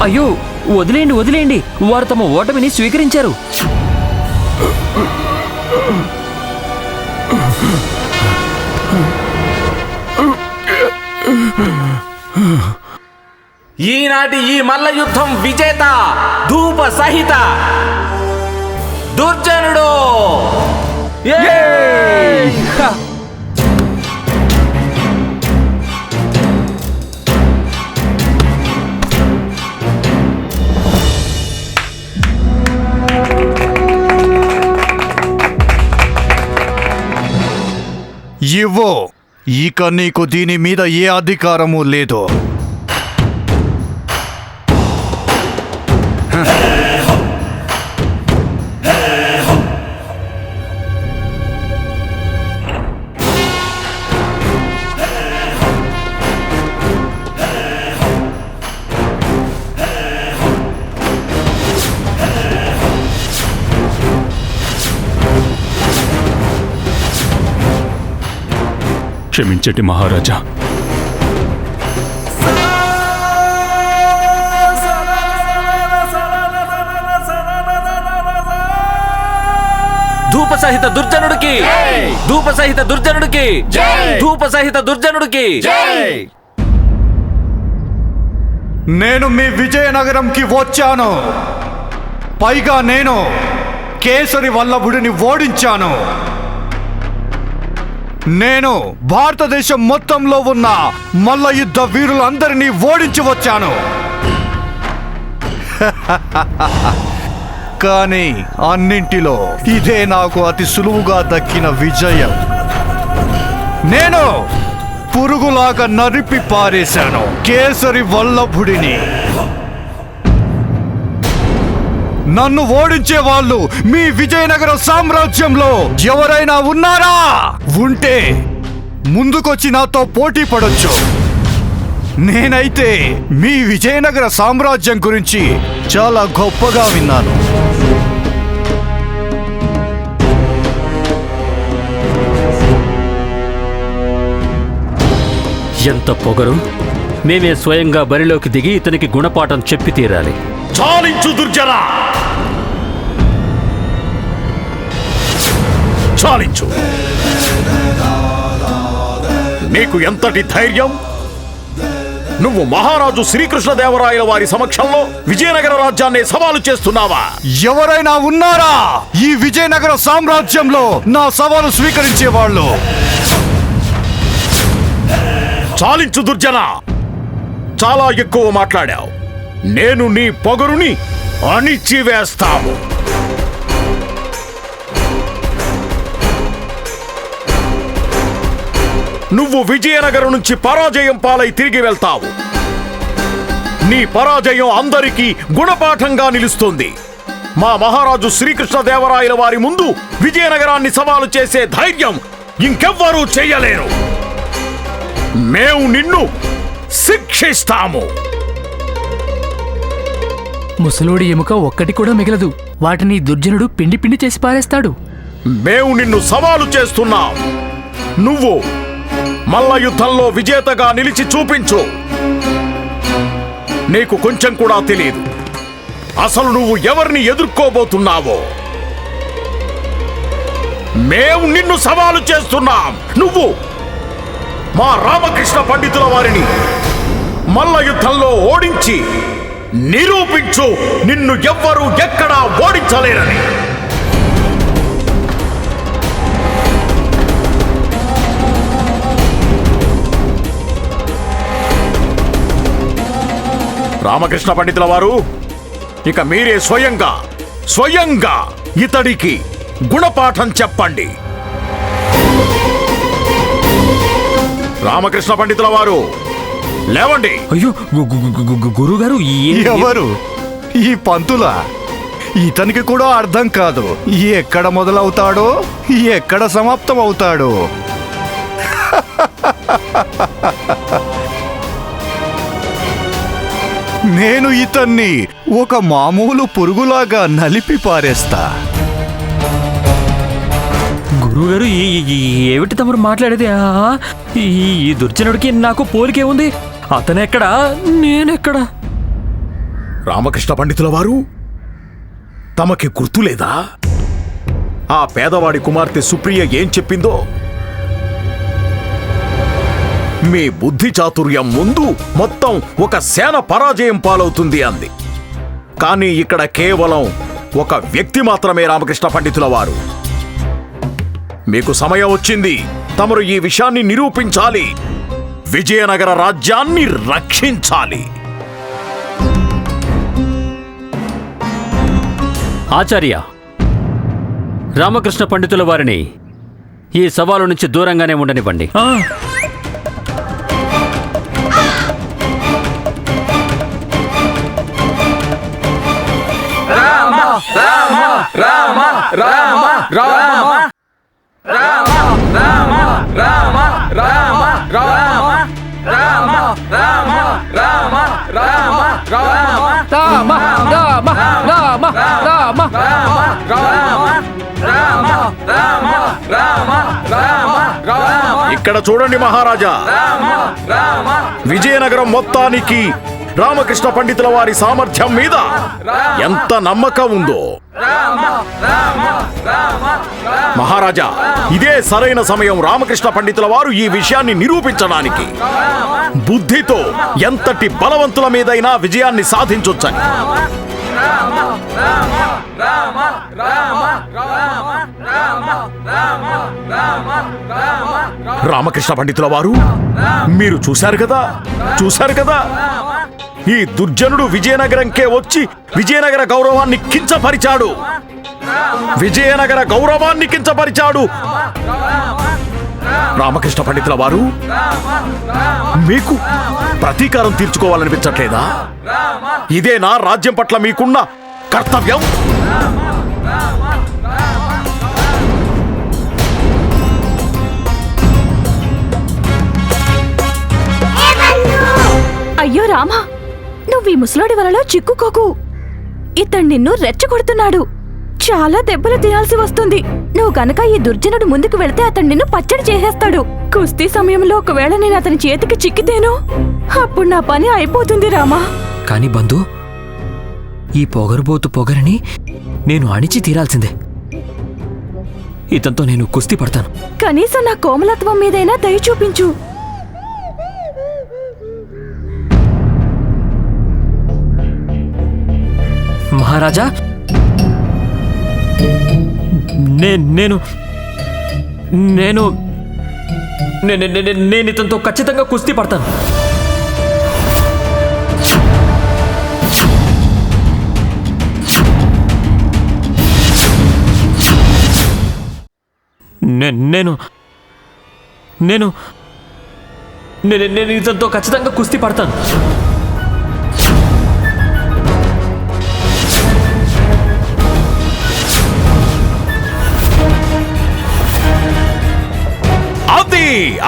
అయ్యో వదిలేయండి వదిలేయండి, వారు తమ ఓటమిని స్వీకరించారు. ఈనాటి ఈ మల్ల యుద్ధం విజేత ధూప సహిత దుర్జనుడు. ఇవ్వు ఇక నీకు దీని మీద ఏ అధికారము లేదు. క్షమించండి మహారాజా. ధూప సహిత దుర్జనుడికి, ధూప సహిత దుర్జనుడికి, ధూప సహిత దుర్జనుడికి. నేను మీ విజయనగరంకి వచ్చాను. పైగా నేను కేసరి వల్లభుడిని ఓడించాను. నేను భారతదేశం మొత్తంలో ఉన్న మల్ల యుద్ధ వీరులందరినీ ఓడించి వచ్చాను. కానీ అన్నింటిలో ఇదే నాకు అతి సులువుగా దక్కిన విజయం. నేను పురుగులాగా నరిపి పారేశాను కేసరి వల్లభుడిని. నన్ను ఓడించే వాళ్ళు మీ విజయనగర సామ్రాజ్యంలో ఎవరైనా ఉన్నారా? ఉంటే ముందుకొచ్చి నాతో పోటీ పడొచ్చు. నేనైతే మీ విజయనగర సామ్రాజ్యం గురించి చాలా గొప్పగా విన్నాను. ఎంత పొగరు! మేమే స్వయంగా బరిలోకి దిగి ఇతనికి గుణపాఠం చెప్పి తీరాలి. చాలించు దుర్జన, చాలించు. నీకు ఎంతటి ధైర్యం? నువ్వు మహారాజు శ్రీకృష్ణదేవరాయల వారి సమక్షంలో విజయనగర రాజ్యాన్ని సవాలు చేస్తున్నావా? ఎవరైనా ఉన్నారా ఈ విజయనగర సామ్రాజ్యంలో నా సవాలు స్వీకరించేవాళ్ళు? చాలించు దుర్జన, చాలా ఎక్కువ మాట్లాడావు. నేను నీ పొగరుని అణిచివేస్తాము. నువ్వు విజయనగరం నుంచి పరాజయం పాలై తిరిగి వెళ్తావు. నీ పరాజయం అందరికీ గుణపాఠంగా నిలుస్తుంది. మా మహారాజు శ్రీకృష్ణదేవరాయల వారి ముందు విజయనగరాన్ని సవాలు చేసే ధైర్యం ఇంకెవ్వరూ చెయ్యలేరు. మేము నిన్ను శిక్షిస్తాము. ముసలోడి ఎముక ఒక్కటి కూడా మిగలదు. వాటిని దుర్జనుడు పిండి పిండి చేసి పారేస్తాడు. మేము నిన్ను సవాలు చేస్తున్నాం. నువ్వు మల్ల యుద్ధంలో విజేతగా నిలిచి చూపించు. నీకు కొంచెం కూడా తెలియదు అసలు నువ్వు ఎవరిని ఎదుర్కోబోతున్నావో. మేము నిన్ను సవాలు చేస్తున్నాం. నువ్వు మా రామకృష్ణ పండితుల వారిని మల్ల యుద్ధంలో ఓడించి నిరూపించు. నిన్ను ఎవ్వరూ ఎక్కడా ఓడించలేరని. రామకృష్ణ పండితుల వారు, ఇక మీరే స్వయంగా ఇతడికి గుణపాఠం చెప్పండి. రామకృష్ణ పండితుల వారు లేవండి. అయ్యో గురుగారు, ఎవరు ఈ పంతుల? ఇతనికి కూడా అర్థం కాదు ఎక్కడ మొదలవుతాడో ఎక్కడ సమాప్తం అవుతాడో. నేను ఇతన్ని ఒక మామూలు పురుగులాగా నలిపి పారేస్తా. గురువుగారు, ఏమిటి తమరు మాట్లాడేది? ఈ దుర్జనుడికి నాకు పోలికే ఉంది. అతనెక్కడా, నేనెక్కడా? రామకృష్ణ పండితుల వారు, తమకి గుర్తులేదా ఆ పేదవాడి కుమార్తె సుప్రియ ఏం చెప్పిందో? మీ బుద్ధి చాతుర్యం ముందు మొత్తం ఒక సేన పరాజయం పాలవుతుంది అంది. కానీ ఇక్కడ కేవలం ఒక వ్యక్తి మాత్రమే రామకృష్ణ పండితుల వారు. మీకు సమయం వచ్చింది. తమరు ఈ విషయాన్ని నిరూపించాలి. విజయనగర రాజ్యాన్ని రక్షించాలి. ఆచార్య, రామకృష్ణ పండితుల వారిని ఈ సవాలు నుంచి దూరంగానే ఉండనివ్వండి. ఇక్కడ చూడండి మహారాజా, విజయనగరం మొత్తానికి రామకృష్ణ పండితుల వారి సామర్థ్యం మీద ఎంత నమ్మకం ఉందో. మహారాజా, ఇదే సరైన సమయం రామకృష్ణ పండితుల వారు ఈ విషయాన్ని నిరూపించడానికి. బుద్ధితో ఎంతటి బలవంతుల మీదైనా విజయాన్ని సాధించొచ్చని. రామకృష్ణ పండితుల వారు, మీరు చూశారు కదా, ఈ దుర్జనుడు విజయనగరంకే వచ్చి విజయనగర గౌరవాన్ని కించపరిచాడు. రామకృష్ణ పండితుల వారు, మీకు ప్రతీకారం తీర్చుకోవాలనిపించట్లేదా? ఇదేనా రాజ్యం పట్ల మీకున్న కర్తవ్యం? అయ్యో రామా, నువ్వు ఈ ముసలోడి వలలో చిక్కుకోకు. ఇతడు నిన్ను రెచ్చగొడుతున్నాడు. చాలా దెబ్బలు తినాల్సి వస్తుంది. నువ్వు గనక ఈ దుర్జనుడు ముందుకు వెళితే అతడు నిన్ను పచ్చడి చేసేస్తాడు. కుస్తీ సమయంలో ఒకవేళ నేను అతని చేతికి చిక్కితేనో అప్పుడు నా పని అయిపోతుంది రామా. కాని బంధు, ఈ పొగరుబోతు పొగరిని నేను అణిచి తీరాల్సిందే. ఇతనితో నేను కుస్తీ పడతాను. కనీసం నా కోమలత్వం మీదైనా దయ చూపించు. మహారాజా, నేను ఇతనితో ఖచ్చితంగా కుస్తీ పడతాను. నేను ఇతనితో ఖచ్చితంగా కుస్తీ పడతాను.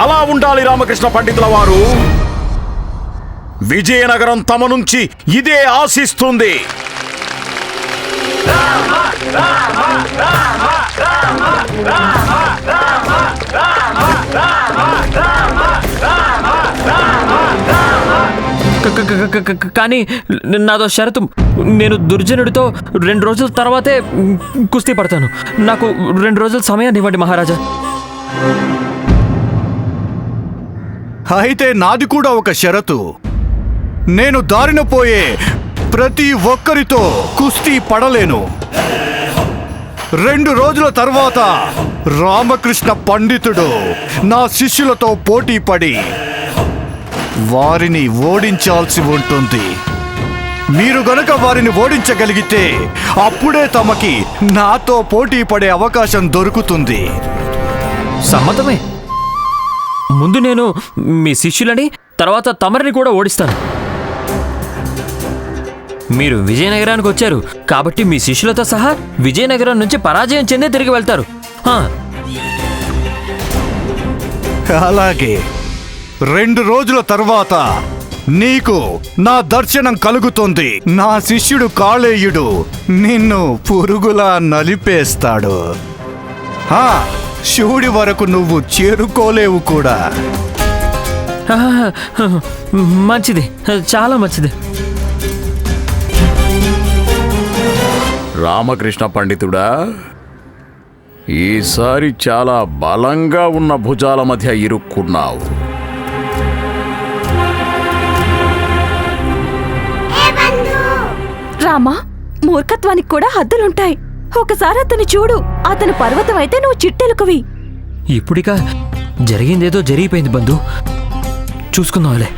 అలా ఉండాలి రామకృష్ణ పండితుల వారు. విజయనగరం తమ నుంచి ఇదే ఆశిస్తుంది. కానీ నాదో షరతు. నేను దుర్జనుడితో 2 రోజుల తర్వాతే కుస్తీ పడతాను. నాకు 2 రోజుల సమయాన్ని ఇవ్వండి మహారాజా. అయితే నాది కూడా ఒక షరతు. నేను దారిన పోయే ప్రతి ఒక్కరితో కుస్తీ పడలేను. 2 రోజుల తర్వాత రామకృష్ణ పండితుడు నా శిష్యులతో పోటీ పడి వారిని ఓడించాల్సి ఉంటుంది. మీరు గనక వారిని ఓడించగలిగితే అప్పుడే తమకి నాతో పోటీ పడే అవకాశం దొరుకుతుంది. సమ్మతమే. ముందు నేను మీ శిష్యులని, తర్వాత తమరిని కూడా ఓడిస్తాను. మీరు విజయనగరానికి వచ్చారు కాబట్టి మీ శిష్యులతో సహా విజయనగరం నుంచి పరాజయం చెందే తిరిగి వెళ్తారు. అలాగే 2 రోజుల తర్వాత నీకు నా దర్శనం కలుగుతుంది. నా శిష్యుడు కాళేయుడు నిన్ను పురుగులా నలిపేస్తాడు. శివుడి వరకు నువ్వు చేరుకోలేవు కూడా. మంచిది, చాలా మంచిది. రామకృష్ణ పండితుడా, ఈసారి చాలా బలంగా ఉన్న భుజాల మధ్య ఇరుక్కున్నావు. రామా, మూర్ఖత్వానికి కూడా హద్దులుంటాయి. ఒకసారి అతను చూడు. అతను పర్వతం అయితే నువ్వు చిట్టెలుకువి. ఇప్పుడిక జరిగిందేదో జరిగిపోయింది బంధు, చూసుకుందాంలే.